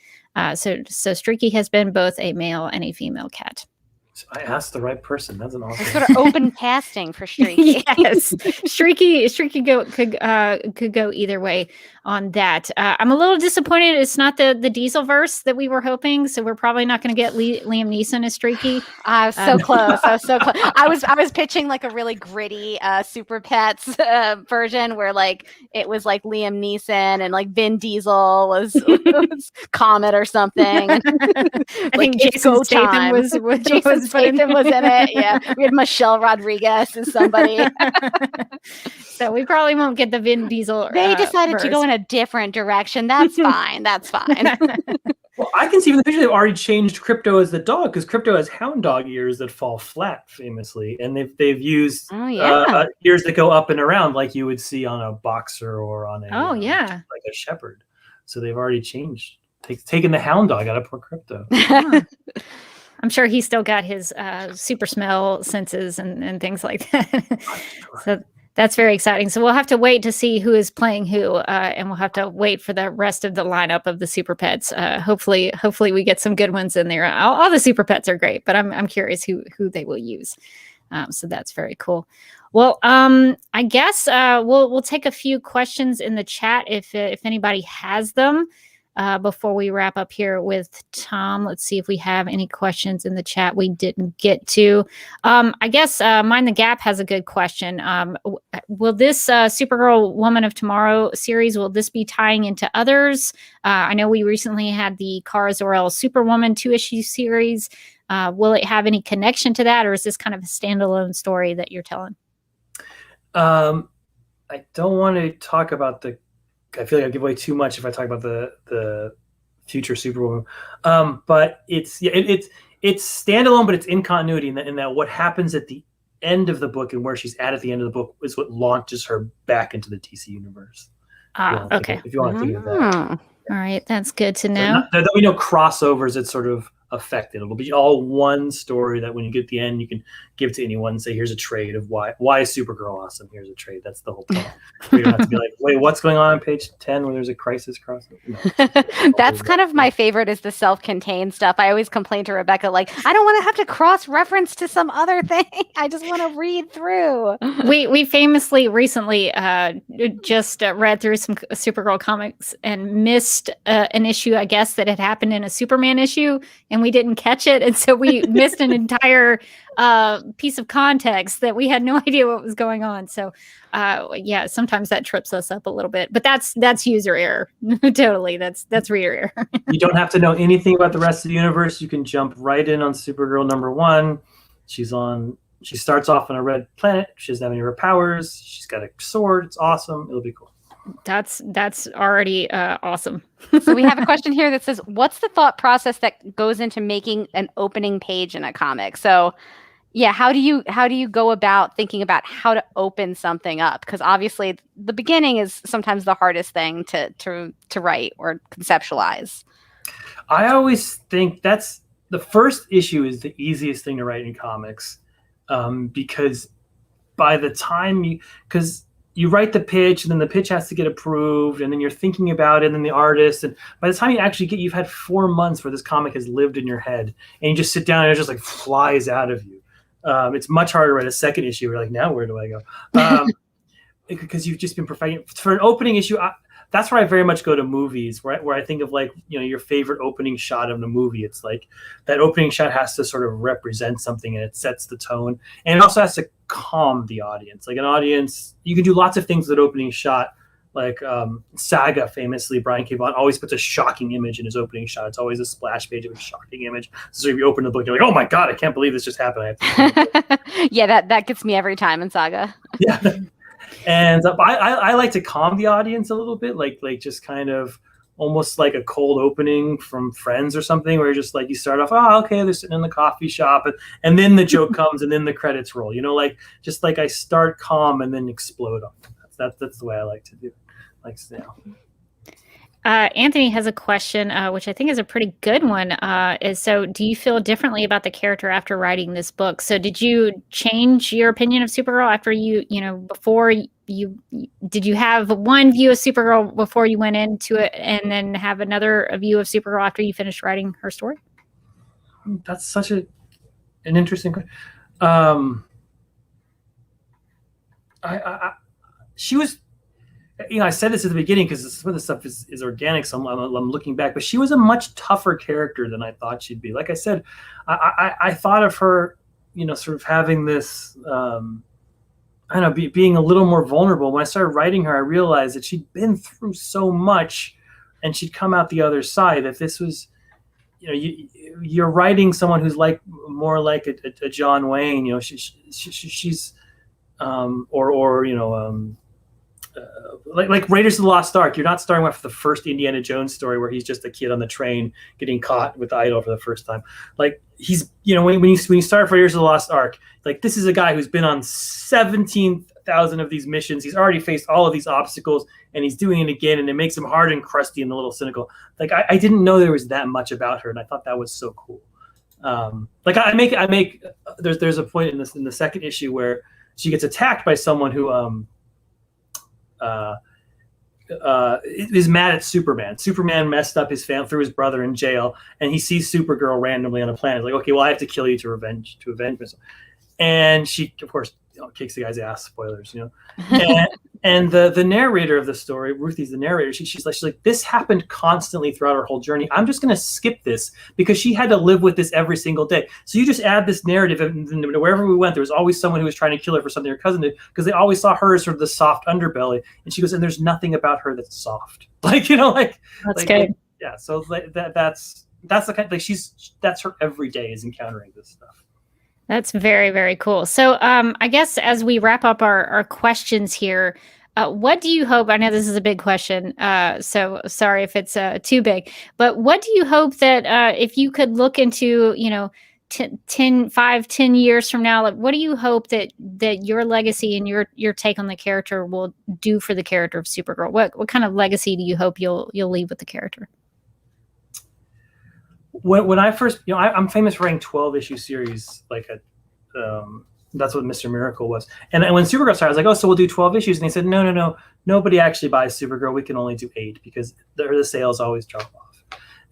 So Streaky has been both a male and a female cat. So I asked the right person. That's an awesome. Sort of open casting for Streaky. Yes, Streaky could go either way on that. I'm a little disappointed. It's not the Dieselverse that we were hoping. So we're probably not going to get Liam Neeson as Streaky. I was so close. I was pitching like a really gritty Super Pets version where like it was like Liam Neeson and like Vin Diesel was Comet or something. I think Jason Statham was in it. Yeah, we had Michelle Rodriguez as somebody. So we probably won't get the Vin Diesel. They decided to go in a different direction. That's fine. Well, I can see from the picture they've already changed Crypto as the dog because Crypto has hound dog ears that fall flat, famously, and they've used ears that go up and around like you would see on a boxer or on like a shepherd. So they've already changed, taken the hound dog out of poor Crypto. I'm sure he's still got his super smell senses and things like that. So that's very exciting. So we'll have to wait to see who is playing who, and we'll have to wait for the rest of the lineup of the Super Pets. Hopefully we get some good ones in there. All the Super Pets are great, but I'm curious who they will use. So that's very cool. Well, I guess we'll take a few questions in the chat if anybody has them. Before we wrap up here with Tom, let's see if we have any questions in the chat we didn't get to. I guess Mind the Gap has a good question. Will this Supergirl Woman of Tomorrow series, will this be tying into others? I know we recently had the Kara Zor-El Superwoman 2-issue series. Will it have any connection to that, or is this kind of a standalone story that you're telling? I don't want to talk about I feel like I'll give away too much if I talk about the future Superwoman. But it's standalone, but it's in continuity in that what happens at the end of the book and where she's at the end of the book is what launches her back into the DC universe. Okay. If you want to think of that. All right, that's good to know. There'll be no crossovers that sort of affect it. It'll be all one story that when you get to the end, you can give to anyone and say, here's a trade of why is Supergirl awesome? Here's a trade. That's the whole point. You don't have to be like, wait, what's going on page 10 when there's a crisis crossover? No. That's kind of my favorite is the self-contained stuff. I always complain to Rebecca, like, I don't want to have to cross-reference to some other thing. I just want to read through. We famously recently just read through some Supergirl comics and missed an issue, I guess, that had happened in a Superman issue, and we didn't catch it. And so we missed an entire piece of context that we had no idea what was going on. So sometimes that trips us up a little bit, but that's user error. Totally. That's reader error. You don't have to know anything about the rest of the universe. You can jump right in on Supergirl #1. She starts off on a red planet. She doesn't have any of her powers. She's got a sword. It's awesome. It'll be cool. That's already awesome. So we have a question here that says, what's the thought process that goes into making an opening page in a comic? So how do you go about thinking about how to open something up? Because obviously the beginning is sometimes the hardest thing to write or conceptualize. I always think that's the first issue is the easiest thing to write in comics, because by the time you write the pitch, and then the pitch has to get approved, and then you're thinking about it, and then the artist, and by the time you actually you've had 4 months where this comic has lived in your head, and you just sit down and it just like flies out of you. It's much harder to write a second issue. You're like, now where do I go? Because you've just been perfecting. For an opening issue, that's where I very much go to movies, where I think of like, your favorite opening shot of the movie. It's like that opening shot has to sort of represent something, and it sets the tone, and it also has to calm the audience. Like an audience, you can do lots of things with that opening shot. Like Saga, famously, Brian K. Vaughan always puts a shocking image in his opening shot. It's always a splash page of a shocking image. So if you open the book, you're like, oh my God, I can't believe this just happened. Yeah, that gets me every time in Saga. Yeah. And I like to calm the audience a little bit, like just kind of almost like a cold opening from Friends or something, where you're just like, you start off, oh, okay, they're sitting in the coffee shop, and then the joke comes, and then the credits roll. Just like I start calm and then explode on them. That's the way I like to do it. Anthony has a question, which I think is a pretty good one. So do you feel differently about the character after writing this book? So did you change your opinion of Supergirl after did you have one view of Supergirl before you went into it, and then have another view of Supergirl after you finished writing her story? That's such an interesting question. She was, I said this at the beginning because some of the stuff is organic, so I'm looking back, but she was a much tougher character than I thought she'd be. Like I said, I thought of her, sort of having this, being a little more vulnerable. When I started writing her, I realized that she'd been through so much, and she'd come out the other side. That this was, you're writing someone who's more like a John Wayne. She's like Raiders of the Lost Ark. You're not starting off with the first Indiana Jones story where he's just a kid on the train getting caught with the idol for the first time. Like he's, when you start Raiders of the Lost Ark, like this is a guy who's been on 17,000 of these missions. He's already faced all of these obstacles, and he's doing it again, and it makes him hard and crusty and a little cynical. Like I didn't know there was that much about her, and I thought that was so cool. There's a point in the second issue where she gets attacked by someone who is mad at Superman. Superman messed up his family, threw his brother in jail, and he sees Supergirl randomly on a planet. Like, okay, well, I have to kill you to avenge myself. And she, of course, kicks the guy's ass. Spoilers, And the narrator of the story, Ruthie's the narrator. She's like, this happened constantly throughout our whole journey. I'm just going to skip this because she had to live with this every single day. So you just add this narrative, and wherever we went, there was always someone who was trying to kill her for something her cousin did, because they always saw her as sort of the soft underbelly. And she goes, and there's nothing about her that's soft. That's good. Yeah. So that's the kind that's her every day is encountering this stuff. That's very, very cool. So I guess as we wrap up our questions here, What do you hope? I know this is a big question, so sorry if it's too big, but what do you hope that if you could look into, 10 years from now, like, what do you hope that your legacy and your take on the character will do for the character of Supergirl? What kind of legacy do you hope you'll leave with the character? When I first, I'm famous for writing 12-issue series, that's what Mr. Miracle was. And when Supergirl started, I was like, oh, so we'll do 12 issues. And they said, no, nobody actually buys Supergirl. We can only do 8 because the sales always drop off.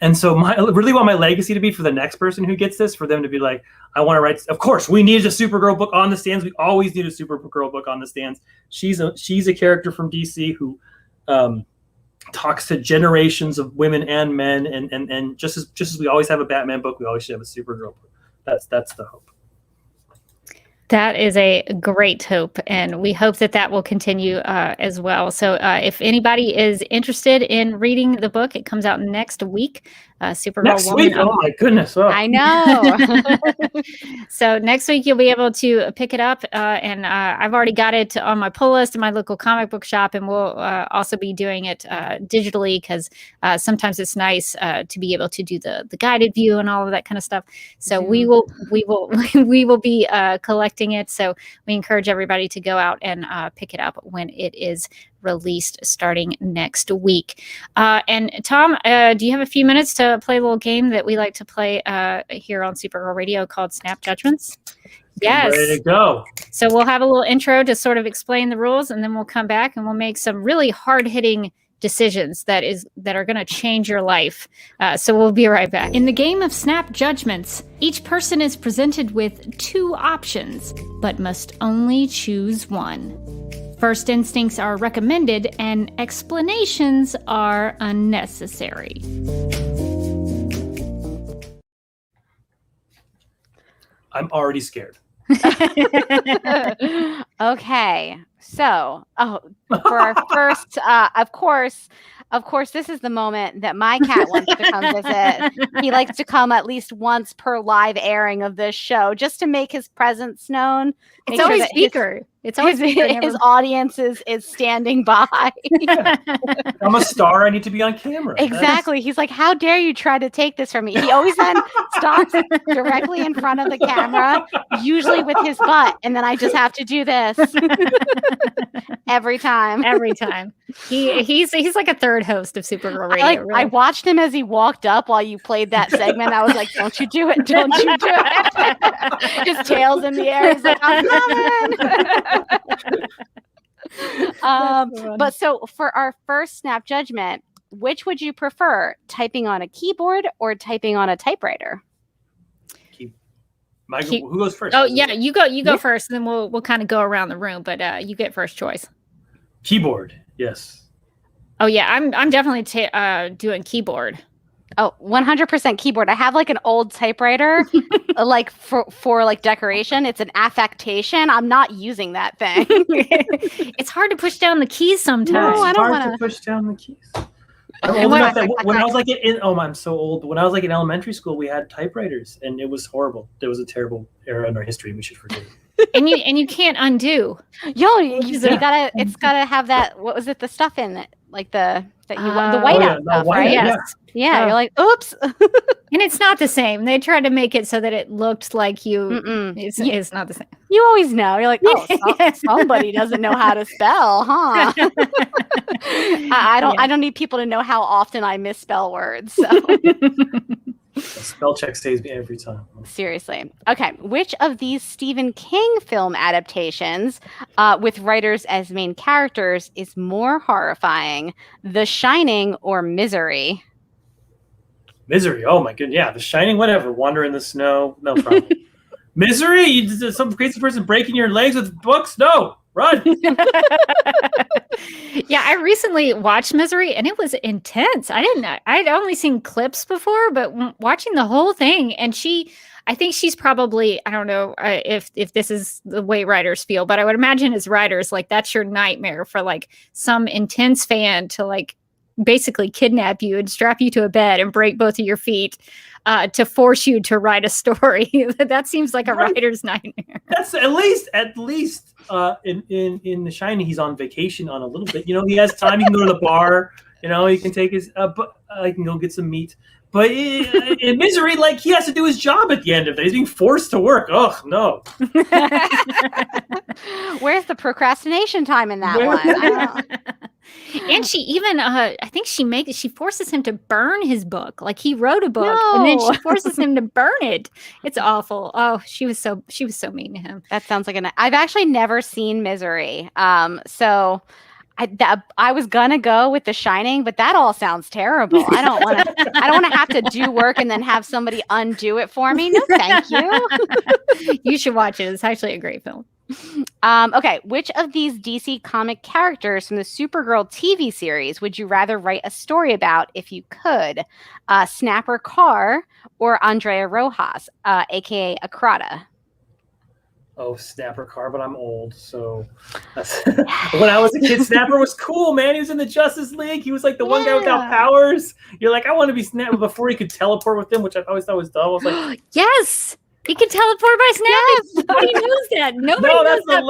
And so I really want my legacy to be for the next person who gets this, for them to be like, I want to write, of course, we need a Supergirl book on the stands. We always need a Supergirl book on the stands. She's a character from DC who talks to generations of women and men. And just as we always have a Batman book, we always should have a Supergirl book. That's the hope. That is a great hope, and we hope that will continue as well. So if anybody is interested in reading the book, it comes out next week. Supergirl next week? Oh my goodness. Oh. I know. So next week you'll be able to pick it up, and I've already got it on my pull list in my local comic book shop, and we'll also be doing it digitally because sometimes it's nice to be able to do the guided view and all of that kind of stuff. So we will be collecting it. So we encourage everybody to go out and pick it up when it is released starting next week. And Tom, do you have a few minutes to play a little game that we like to play here on Supergirl Radio called Snap Judgments? Yes. Ready to go. So we'll have a little intro to sort of explain the rules, and then we'll come back and we'll make some really hard-hitting decisions that are going to change your life. So we'll be right back. In the game of Snap Judgments, each person is presented with 2 options, but must only choose one. First instincts are recommended and explanations are unnecessary. I'm already scared. Okay. So, for our first, of course, this is the moment that my cat wants to come visit. He likes to come at least once per live airing of this show just to make his presence known. It's always Beaker. It's always his audience is standing by. I'm a star. I need to be on camera. Exactly. He's like, how dare you try to take this from me? He always then stops directly in front of the camera, usually with his butt. And then I just have to do this every time. Every time. He's like a third host of Supergirl Radio. I watched him as he walked up while you played that segment. I was like, don't you do it. Don't you do it. His tail's in the air. He's like, I'm coming. But so for our first Snap Judgment, which would you prefer, typing on a keyboard or typing on a typewriter? Michael, who goes first? Oh yeah, you go first, and then we'll kind of go around the room, but you get first choice. Keyboard, yes. Oh yeah, I'm definitely doing keyboard. Oh, 100% keyboard. I have like an old typewriter, like for like decoration. It's an affectation. I'm not using that thing. It's hard to push down the keys sometimes. No, I don't want to push down the keys. I'm old enough that when I was like I'm so old. When I was like in elementary school, we had typewriters, and it was horrible. There was a terrible era in our history. We should forget it. and you can't undo. You gotta. It's gotta have that. What was it? The stuff in it, like the whiteout stuff, right? Yes. Yeah, you're like, oops. And it's not the same. They tried to make it so that it looked like you. It's not the same. You always know. You're like, somebody doesn't know how to spell, huh? I don't need people to know how often I misspell words. So. A spell check saves me every time. Seriously. Okay. Which of these Stephen King film adaptations with writers as main characters is more horrifying? The Shining or Misery? Misery. Oh my goodness. Yeah. The Shining, whatever. Wander in the snow. No problem. Misery? You some crazy person breaking your legs with books? No. Run. Yeah, I recently watched Misery and it was intense. I'd only seen clips before, but watching the whole thing, and I think she's probably, I don't know if this is the way writers feel, but I would imagine as writers, like that's your nightmare for like some intense fan to like basically kidnap you and strap you to a bed and break both of your feet to force you to write a story. That seems like a writer's nightmare. That's at least in The Shining, he's on vacation on a little bit. He has time. He can go to the bar. He can take his he can go get some meat. But in Misery, he has to do his job at the end of it. He's being forced to work. Oh, no. Where's the procrastination time in that one? I don't know. And she even, I think she forces him to burn his book. He wrote a book, and then she forces him to burn it. It's awful. Oh, she was so mean to him. That sounds like I've actually never seen Misery. So I was gonna go with The Shining, but that all sounds terrible. I don't want to have to do work and then have somebody undo it for me. No, thank you. You should watch it. It's actually a great film. Okay, which of these DC comic characters from the Supergirl TV series would you rather write a story about if you could? Snapper Carr or Andrea Rojas, aka Akrata? Oh, Snapper Carr, but I'm old, so when I was a kid, Snapper was cool, man. He was in the Justice League. He was the one guy without powers. You're I want to be Snapper before he could teleport with them, which I always thought was dumb. I was like, yes. He can teleport by snapping. Yes. Nobody knows that. Nobody knows that.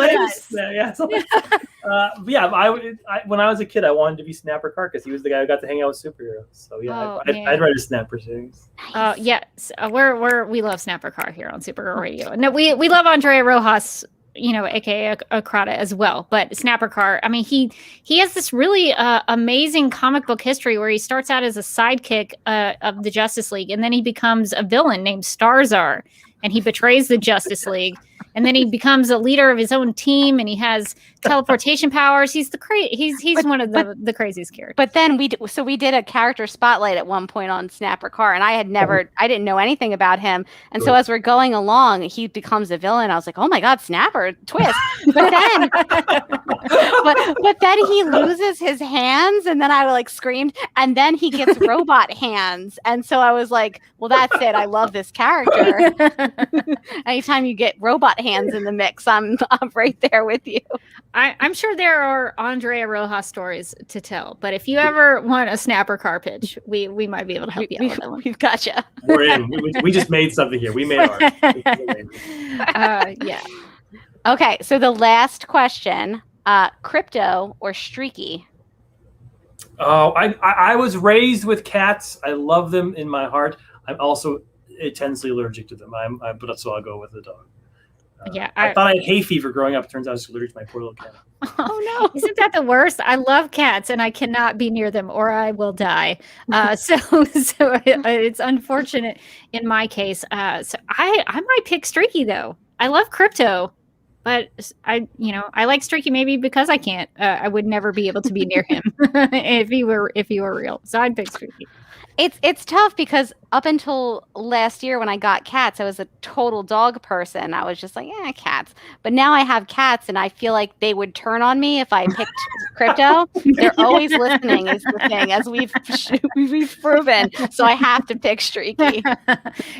When I was a kid, I wanted to be Snapper Carr because he was the guy who got to hang out with superheroes. So I'd write a Snapper series. Oh yes, we love Snapper Carr here on Supergirl Radio. No, we love Andrea Rojas, aka Akrata as well. But Snapper Carr, I mean, he has this really amazing comic book history where he starts out as a sidekick of the Justice League, and then he becomes a villain named Starzar. And he betrays the Justice League, and then he becomes a leader of his own team, and he has teleportation powers. He's one of the craziest characters. But then we did a character spotlight at one point on Snapper Carr, and I didn't know anything about him. And so as we're going along, he becomes a villain. I was like, oh my God, Snapper twist. But then he loses his hands, and then I screamed, and then he gets robot hands. And so I was like, well, that's it. I love this character. Anytime you get robot hands in the mix, I'm right there with you. I'm sure there are Andrea Rojas stories to tell, but if you ever want a Snapper Carr pitch, we might be able to help you out with that one. We've got you. We're in. We just made something here. We made ours. Yeah. Okay, so the last question: Crypto or Streaky? Oh, I was raised with cats. I love them in my heart. I'm also intensely allergic to them. But so I'll go with the dog. I thought I had hay fever growing up. Turns out I was allergic to my poor little cat. Oh no! Isn't that the worst? I love cats, and I cannot be near them, or I will die. So it's unfortunate in my case. So I might pick Streaky though. I love Crypto, but I like Streaky maybe because I can't. I would never be able to be near him if he were real. So I'd pick Streaky. It's tough because up until last year when I got cats, I was a total dog person. I was just like, cats. But now I have cats, and I feel like they would turn on me if I picked Crypto. They're always listening is the thing, as we've proven. So I have to pick Streaky.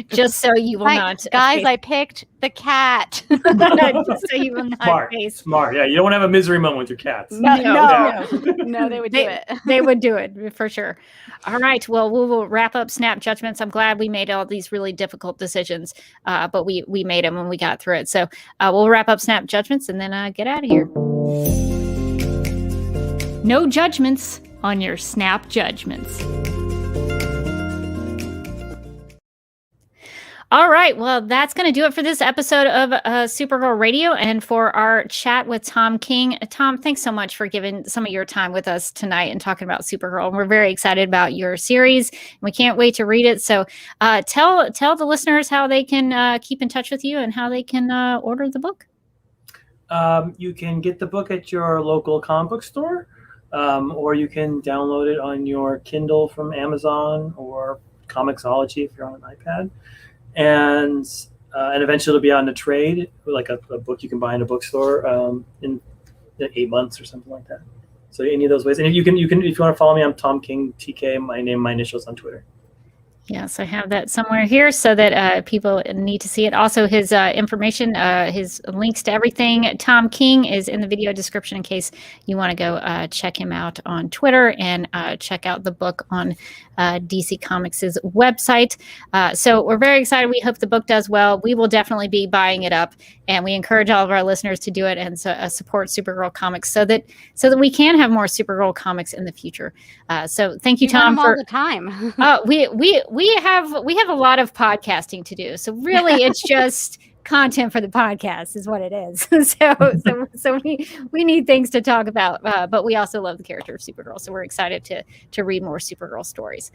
Just so you will not. Guys, I picked the cat. Just so you will not Smart. Yeah, you don't want to have a misery moment with your cats. No, they would do it. They would do it for sure. All right. Well, we will wrap up Snap Judgments. I'm glad we made all these really difficult decisions, but we made them and we got through it. So we'll wrap up Snap Judgments and then get out of here. No judgments on your Snap Judgments. All right. Well, that's going to do it for this episode of Supergirl Radio and for our chat with Tom King. Tom, thanks so much for giving some of your time with us tonight and talking about Supergirl. We're very excited about your series. We can't wait to read it. So tell the listeners how they can keep in touch with you and how they can order the book. You can get the book at your local comic book store, or you can download it on your Kindle from Amazon or Comixology if you're on an iPad. And eventually it'll be out in a trade, like a book you can buy in a bookstore in 8 months or something like that. So any of those ways. And if you want to follow me, I'm Tom King TK. My name, my initials on Twitter. Yes, I have that somewhere here so that people need to see it. Also, his information, his links to everything. Tom King is in the video description in case you want to go check him out on Twitter and check out the book on DC Comics' website. So we're very excited. We hope the book does well. We will definitely be buying it up, and we encourage all of our listeners to do it and support Supergirl Comics so that we can have more Supergirl comics in the future. So thank you, Tom, for all the time. We have a lot of podcasting to do. So really it's just content for the podcast is what it is. so we need things to talk about, but we also love the character of Supergirl. So we're excited to read more Supergirl stories.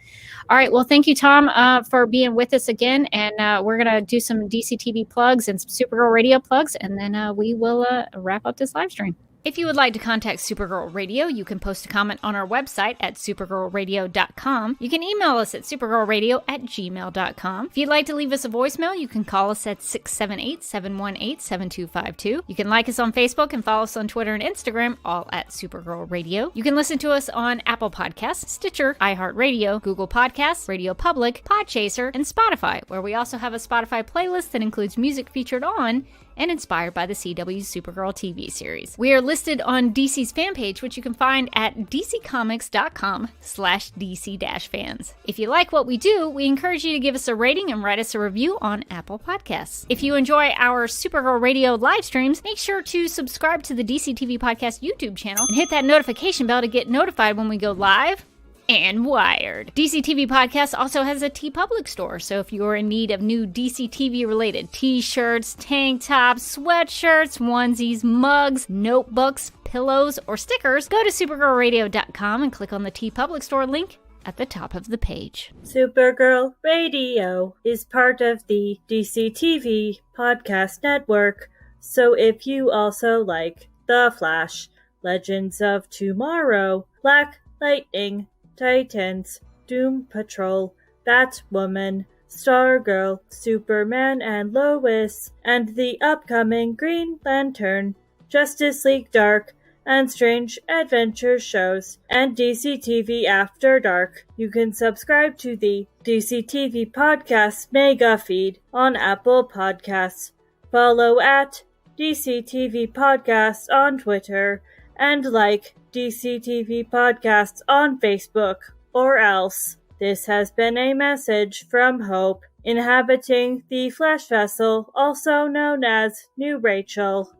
All right. Well, thank you, Tom, for being with us again. And we're going to do some DC TV plugs and some Supergirl Radio plugs. And then we will wrap up this live stream. If you would like to contact Supergirl Radio, you can post a comment on our website at supergirlradio.com. You can email us at supergirlradio@gmail.com. If you'd like to leave us a voicemail, you can call us at 678-718-7252. You can like us on Facebook and follow us on Twitter and Instagram, all at Supergirl Radio. You can listen to us on Apple Podcasts, Stitcher, iHeartRadio, Google Podcasts, Radio Public, Podchaser, and Spotify, where we also have a Spotify playlist that includes music featured on and inspired by the CW's Supergirl TV series. We are listed on DC's fan page, which you can find at dccomics.com/DC-fans. If you like what we do, we encourage you to give us a rating and write us a review on Apple Podcasts. If you enjoy our Supergirl Radio live streams, make sure to subscribe to the DC TV Podcast YouTube channel and hit that notification bell to get notified when we go live and wired. DC TV Podcast also has a TeePublic store, so if you're in need of new DC TV related t-shirts, tank tops, sweatshirts, onesies, mugs, notebooks, pillows, or stickers, go to supergirlradio.com and click on the TeePublic store link at the top of the page. Supergirl Radio is part of the DC TV Podcast Network, so if you also like The Flash, Legends of Tomorrow, Black Lightning, Titans, Doom Patrol, Batwoman, Stargirl, Superman and Lois, and the upcoming Green Lantern, Justice League Dark, and Strange Adventure shows, and DC TV After Dark, you can subscribe to the DC TV Podcast Mega Feed on Apple Podcasts. Follow at DC TV Podcast on Twitter, and like DC TV Podcasts on Facebook, or else. This has been a message from Hope, inhabiting the Flash vessel, also known as New Rachel.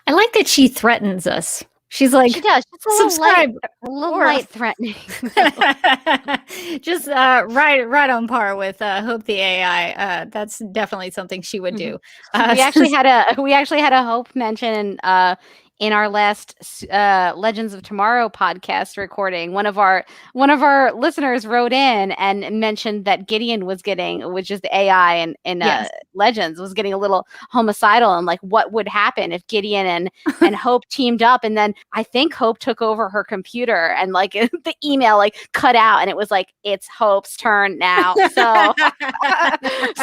I like that she threatens us. She's like, she does. She's subscribe. A little light threatening. Just right on par with Hope the AI. That's definitely something she would do. We actually had a Hope mention in our last Legends of Tomorrow podcast recording. One of our listeners wrote in and mentioned that Gideon was getting, which is the AI in yes. Legends, was getting a little homicidal, and like what would happen if Gideon and Hope teamed up. And then I think Hope took over her computer and like the email like cut out, and it was like, it's Hope's turn now. So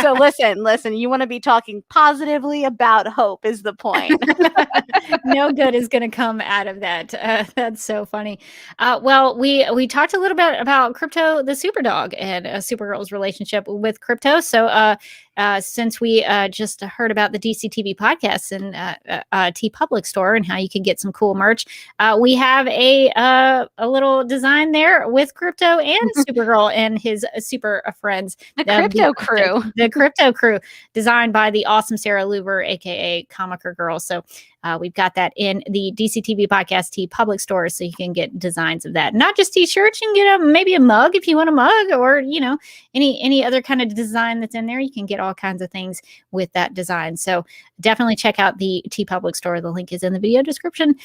so listen, you want to be talking positively about Hope is the point. No good is going to come out of that. That's so funny. Well, we talked a little bit about Crypto the Superdog and Supergirl's relationship with Crypto. So since we just heard about the DC TV podcasts and TeePublic store and how you can get some cool merch, we have a little design there with Crypto and Supergirl and his super friends. The Crypto Crew. The Crypto Crew, designed by the awesome Sarah Luber, aka Comicer Girl. So we've got that in the DC TV podcast TeePublic store, so you can get designs of that. Not just t-shirts, you can get maybe a mug if you want a mug, or any other kind of design that's in there. You can get all kinds of things with that design. So definitely check out the TeePublic store. The link is in the video description.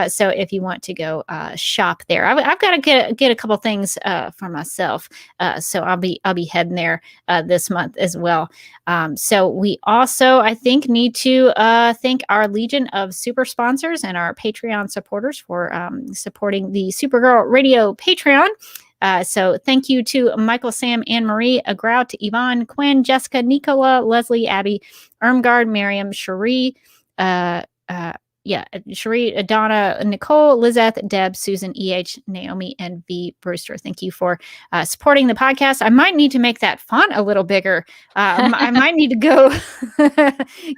So if you want to go shop there, I've got to get a couple things for myself. So I'll be heading there this month as well. So we also, I think, need to thank our Legion of Super sponsors and our Patreon supporters for supporting the Supergirl Radio Patreon. So thank you to Michael, Sam, Anne Marie, Agrout, Yvonne, Quinn, Jessica, Nicola, Leslie, Abby, Irmgard, Miriam, Cherie, Cherie, Donna, Nicole, Lizeth, Deb, Susan, EH, Naomi, and V. Brewster. Thank you for supporting the podcast. I might need to make that font a little bigger. I might need to go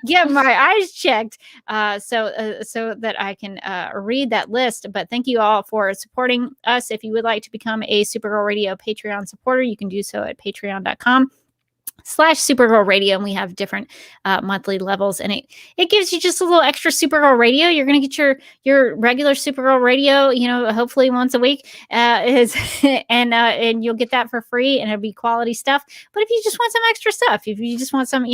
get my eyes checked so that I can read that list. But thank you all for supporting us. If you would like to become a Supergirl Radio Patreon supporter, you can do so at patreon.com/Supergirl Radio, and we have different monthly levels, and it gives you just a little extra Supergirl Radio. You're going to get your regular Supergirl Radio, hopefully once a week, and you'll get that for free, and it'll be quality stuff. But if you just want some extra stuff, if you just want some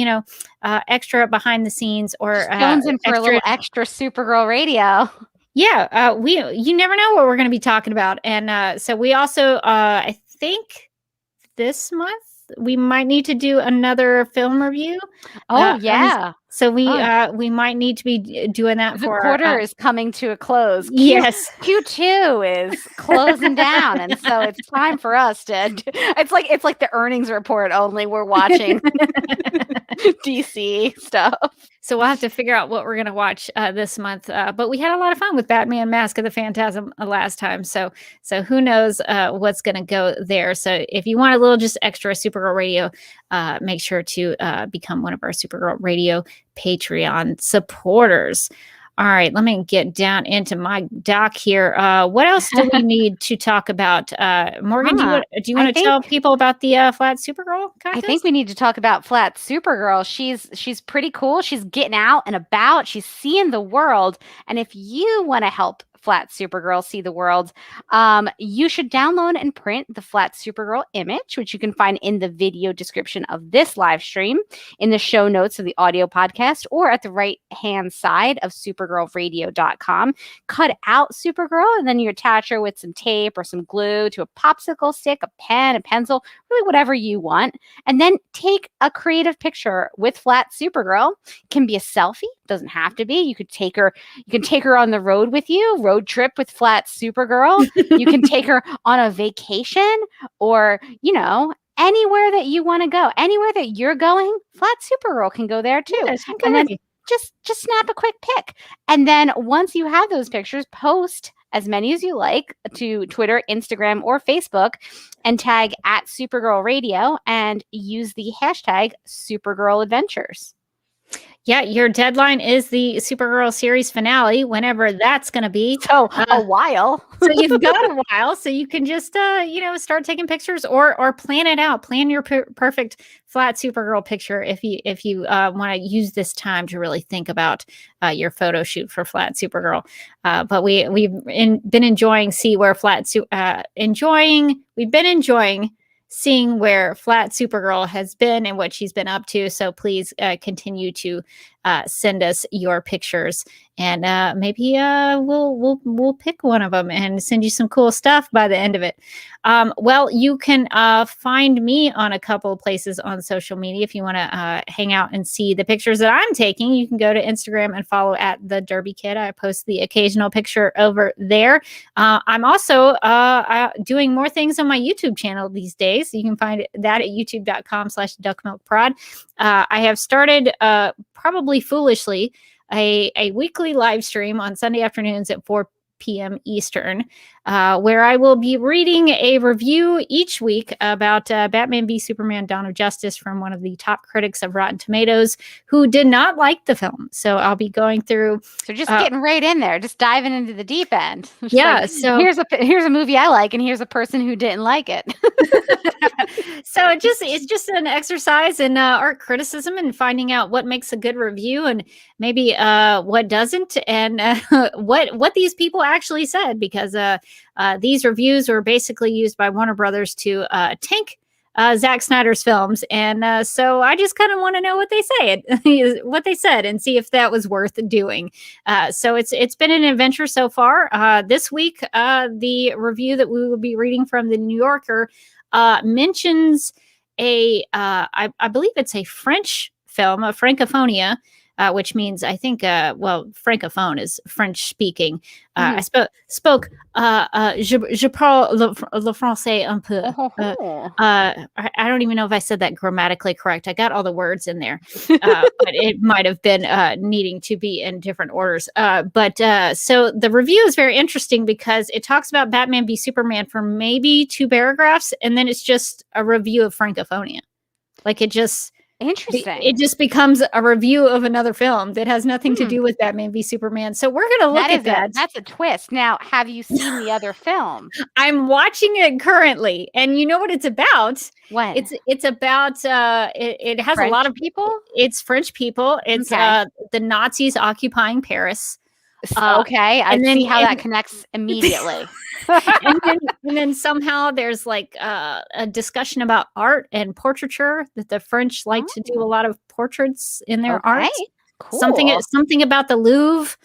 extra behind the scenes, or Jones in for a little extra Supergirl Radio. Yeah, you never know what we're going to be talking about, and so we also I think this month we might need to do another film review. Oh, yeah. So we might need to be doing that the for quarter is coming to a close. Yes, Q2 is closing down, and so it's time for us to. It's like the earnings report only. We're watching DC stuff. So we'll have to figure out what we're going to watch this month. But we had a lot of fun with Batman Mask of the Phantasm last time. So who knows what's going to go there. So if you want a little just extra Supergirl Radio, make sure to become one of our Supergirl Radio Patreon supporters. All right, let me get down into my doc here. What else do we need to talk about? Morgan, do you want to tell people about the Flat Supergirl contest? I think we need to talk about Flat Supergirl. She's pretty cool. She's getting out and about. She's seeing the world. And if you want to help Flat Supergirl see the world, you should download and print the Flat Supergirl image, which you can find in the video description of this live stream, in the show notes of the audio podcast, or at the right hand side of supergirlradio.com. Cut out Supergirl, and then you attach her with some tape or some glue to a popsicle stick, a pen, a pencil, really whatever you want, and then take a creative picture with Flat Supergirl. It can be a selfie, doesn't have to be. You can take her on the road with you, road trip with Flat Supergirl. You can take her on a vacation, or anywhere that you want to go, anywhere that you're going, Flat Supergirl can go there too. Yes, and then just snap a quick pic, and then once you have those pictures, post as many as you like to Twitter, Instagram, or Facebook, and tag at Supergirl Radio and use the hashtag Supergirl Adventures. Yeah, your deadline is the Supergirl series finale, whenever that's going to be. So a while. So you've got a while, so you can just start taking pictures or plan it out. Plan your perfect Flat Supergirl picture if you want to use this time to really think about your photo shoot for Flat Supergirl. But we've been enjoying seeing where Flat Supergirl has been and what she's been up to. So please continue to send us your pictures, and maybe we'll pick one of them and send you some cool stuff by the end of it. Well, you can find me on a couple of places on social media. If you want to hang out and see the pictures that I'm taking, you can go to Instagram and follow at the Derby Kid. I post the occasional picture over there. I'm also doing more things on my YouTube channel these days. You can find that at youtube.com/duckmilkprod. I have started probably foolishly a weekly live stream on Sunday afternoons at 4 p.m. Eastern, where I will be reading a review each week about Batman v Superman: Dawn of Justice from one of the top critics of Rotten Tomatoes, who did not like the film. So I'll be going through. So just getting right in there, just diving into the deep end. Yeah. So here's a movie I like, and here's a person who didn't like it. So it's just an exercise in art criticism and finding out what makes a good review and maybe what doesn't, and what these people actually said, because these reviews were basically used by Warner Brothers to tank Zack Snyder's films, and so I just kind of want to know what they said, and see if that was worth doing. So it's been an adventure so far. This week, the review that we will be reading from the New Yorker mentions I believe it's a French film, a Francophonia, which means I think francophone is French speaking. I spoke je parle le français un peu. I don't even know if I said that grammatically correct. I got all the words in there, but it might have been needing to be in different orders. So the review is very interesting because it talks about Batman v Superman for maybe 2 paragraphs, and then it's just a review of Francophonia. Like it just becomes a review of another film that has nothing to do with Batman v Superman. So we're going to look at that. That's a twist. Now, have you seen the other film? I'm watching it currently, and you know what it's about? What? It's about it has French a lot of people. It's French people. It's the Nazis occupying Paris. Okay, I see how that connects immediately. and then somehow there's like a discussion about art and portraiture, that the French like to do a lot of portraits in their art. Cool. Something about the Louvre.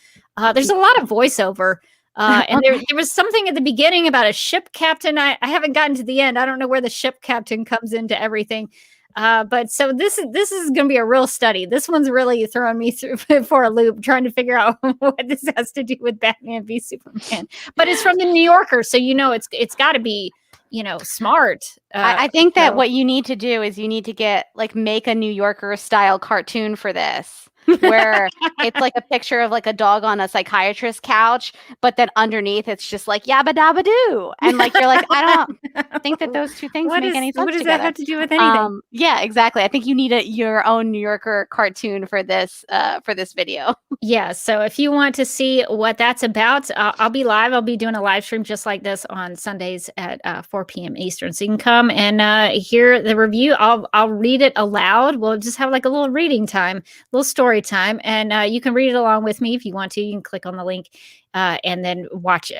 There's a lot of voiceover. And there was something at the beginning about a ship captain. I haven't gotten to the end. I don't know where the ship captain comes into everything. But so this is going to be a real study. This one's really throwing me through for a loop, trying to figure out what this has to do with Batman v Superman. But it's from the New Yorker, so it's got to be smart. I think that what you need to do is you need to make a New Yorker style cartoon for this. Where it's like a picture of like a dog on a psychiatrist's couch, but then underneath it's just like yabba dabba doo, and like you're like, I don't think that those two things make any sense. What does together. that have to do with anything? Yeah, exactly. I think you need your own New Yorker cartoon for this video. Yeah. So if you want to see what that's about, I'll be live. I'll be doing a live stream just like this on Sundays at 4 p.m. Eastern. So you can come and hear the review. I'll read it aloud. We'll just have like a little reading time, a little story time, and you can read it along with me if you want to. You can click on the link and then watch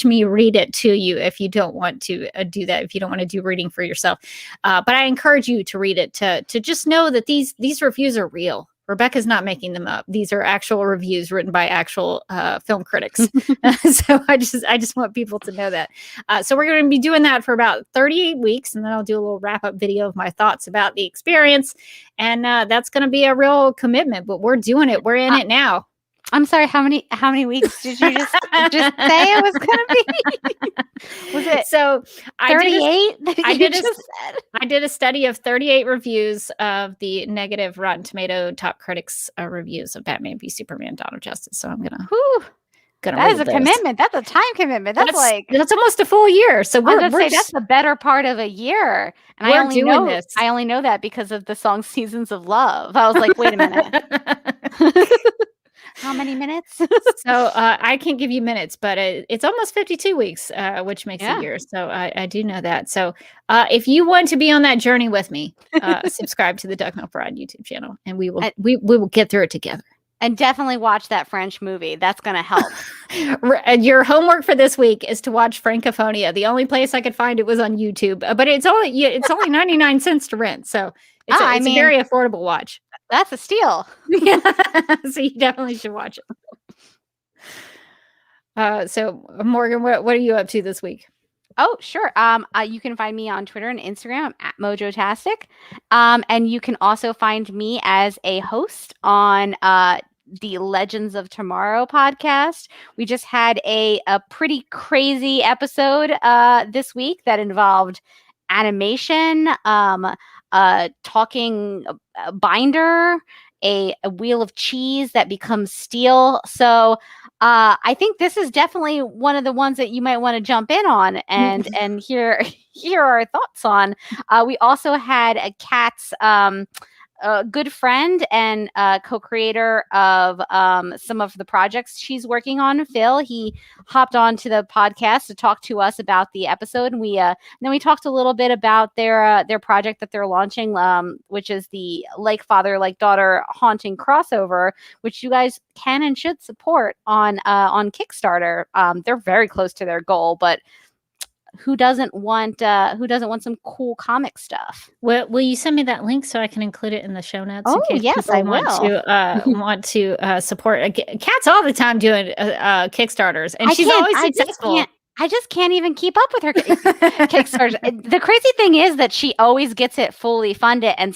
me read it to you if you don't want to do that, if you don't want to do reading for yourself. But I encourage you to read it, to just know that these reviews are real. Rebecca's not making them up. These are actual reviews written by actual film critics. So I just want people to know that. So we're going to be doing that for about 38 weeks, and then I'll do a little wrap-up video of my thoughts about the experience. And that's going to be a real commitment, but we're doing it. We're in it now. I'm sorry, how many weeks did you just say it was going to be? Was it so 38? I did a study of 38 reviews of the negative Rotten Tomato top critics reviews of Batman v Superman: Dawn of Justice. So I'm gonna that is a commitment. That's a time commitment. That's almost a full year. So we're that's the better part of a year. And I only know that because of the song Seasons of Love. I was like, wait a minute. How many minutes? So I can't give you minutes, but it's almost 52 weeks, which makes a year. So I do know that. So if you want to be on that journey with me, subscribe to the Duck Milk Bride YouTube channel, and we will get through it together. And definitely watch that French movie. That's going to help. Your homework for this week is to watch Francophonia. The only place I could find it was on YouTube, but it's only 99 cents to rent. So it's a very affordable watch. That's a steal. Yeah. So you definitely should watch it. So Morgan, what are you up to this week? Oh, sure. You can find me on Twitter and Instagram at Mojotastic. And you can also find me as a host on the Legends of Tomorrow podcast. We just had a pretty crazy episode this week that involved animation, talking binder, a wheel of cheese that becomes steel. So I think this is definitely one of the ones that you might want to jump in on and hear our thoughts on. We also had a Kat's a good friend and co-creator of some of the projects she's working on, Phil. He hopped on to the podcast to talk to us about the episode, and then we talked a little bit about their project that they're launching, which is the Like Father, Like Daughter Haunting crossover, which you guys can and should support on Kickstarter. They're very close to their goal, but who doesn't want some cool comic stuff? Well, will you send me that link so I can include it in the show notes? Oh, yes, I will. Want to support. Kat's all the time doing Kickstarters, and she's always successful. I just can't even keep up with her Kickstarter. The crazy thing is that she always gets it fully funded, and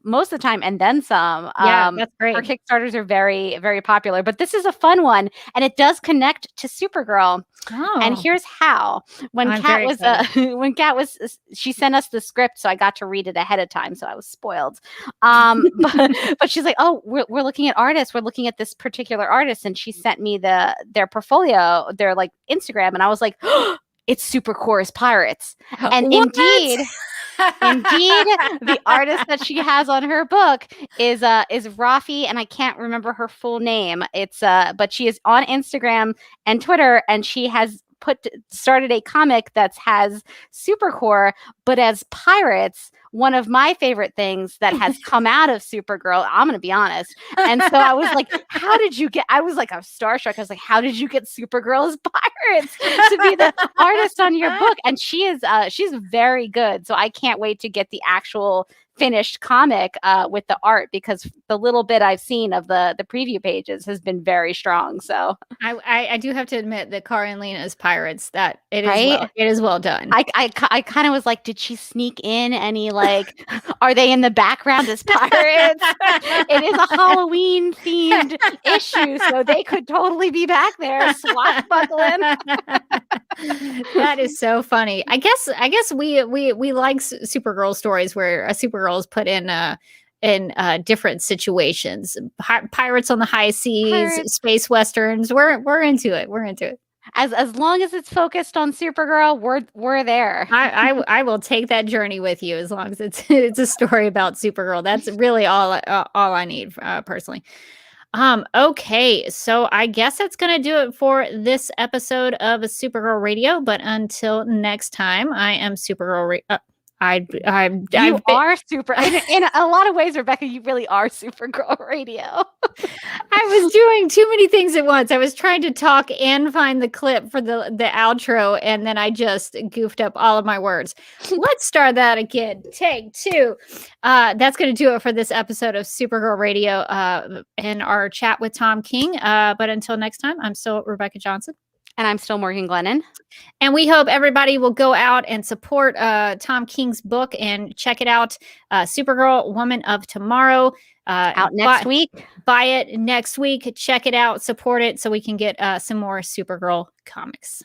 most of the time, and then some. Yeah, that's great. Her Kickstarters are very, very popular, but this is a fun one, and it does connect to Supergirl. Oh. And here's how. When Kat was, she sent us the script, so I got to read it ahead of time, so I was spoiled. But she's like, "Oh, we're looking at artists. We're looking at this particular artist," and she sent me their portfolio, their like Instagram, and I was like, oh, it's Supercore's Pirates. And indeed, the artist that she has on her book is Rafi, and I can't remember her full name. But she is on Instagram and Twitter, and she has started a comic that has Supercore, but as pirates. One of my favorite things that has come out of Supergirl, I'm going to be honest. And so I was like, I was starstruck. I was like, how did you get Supergirl as pirates to be the artist on your book? And she's very good. So I can't wait to get the actual finished comic with the art, because the little bit I've seen of the preview pages has been very strong. So I do have to admit that Kara and Lena as pirates, that it is well done. I kind of was like, did she sneak in any, like, are they in the background as pirates? It is a Halloween themed issue, so they could totally be back there swashbuckling. That is so funny. I guess we like Supergirl stories where a Supergirl is put in different situations. Pirates on the high seas, space westerns. We're into it. We're into it. As long as it's focused on Supergirl, we're there. I will take that journey with you as long as it's a story about Supergirl. That's really all I need personally. Okay, so I guess that's gonna do it for this episode of Supergirl Radio. But until next time, I am Supergirl. You are super in a lot of ways, Rebecca. You really are Supergirl Radio. I was doing too many things at once. I was trying to talk and find the clip for the outro, and then I just goofed up all of my words. Let's start that again. Take two. That's going to do it for this episode of Supergirl Radio and our chat with Tom King. But until next time, I'm still Rebecca Johnson. And I'm still Morgan Glennon. And we hope everybody will go out and support Tom King's book and check it out. Supergirl, Woman of Tomorrow. Out next week. Buy it next week. Check it out. Support it so we can get some more Supergirl comics.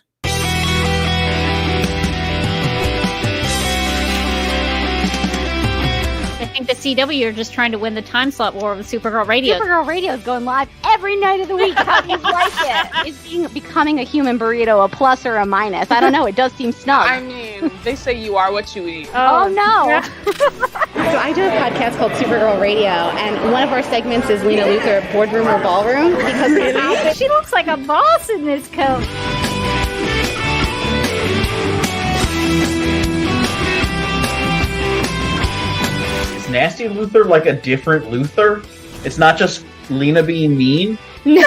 I think the CW are just trying to win the time slot war with Supergirl Radio. Supergirl Radio is going live every night of the week. How do you like it? Is becoming a human burrito a plus or a minus? I don't know. It does seem snug. I mean, they say you are what you eat. Oh no. So I do a podcast called Supergirl Radio, and one of our segments is Lena Luthor, Boardroom or Ballroom. Because she looks like a boss in this coat. Nasty Luthor like a different Luthor? It's not just Lena being mean? No.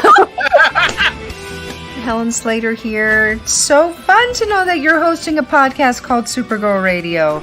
Helen Slater here. It's so fun to know that you're hosting a podcast called Supergirl Radio.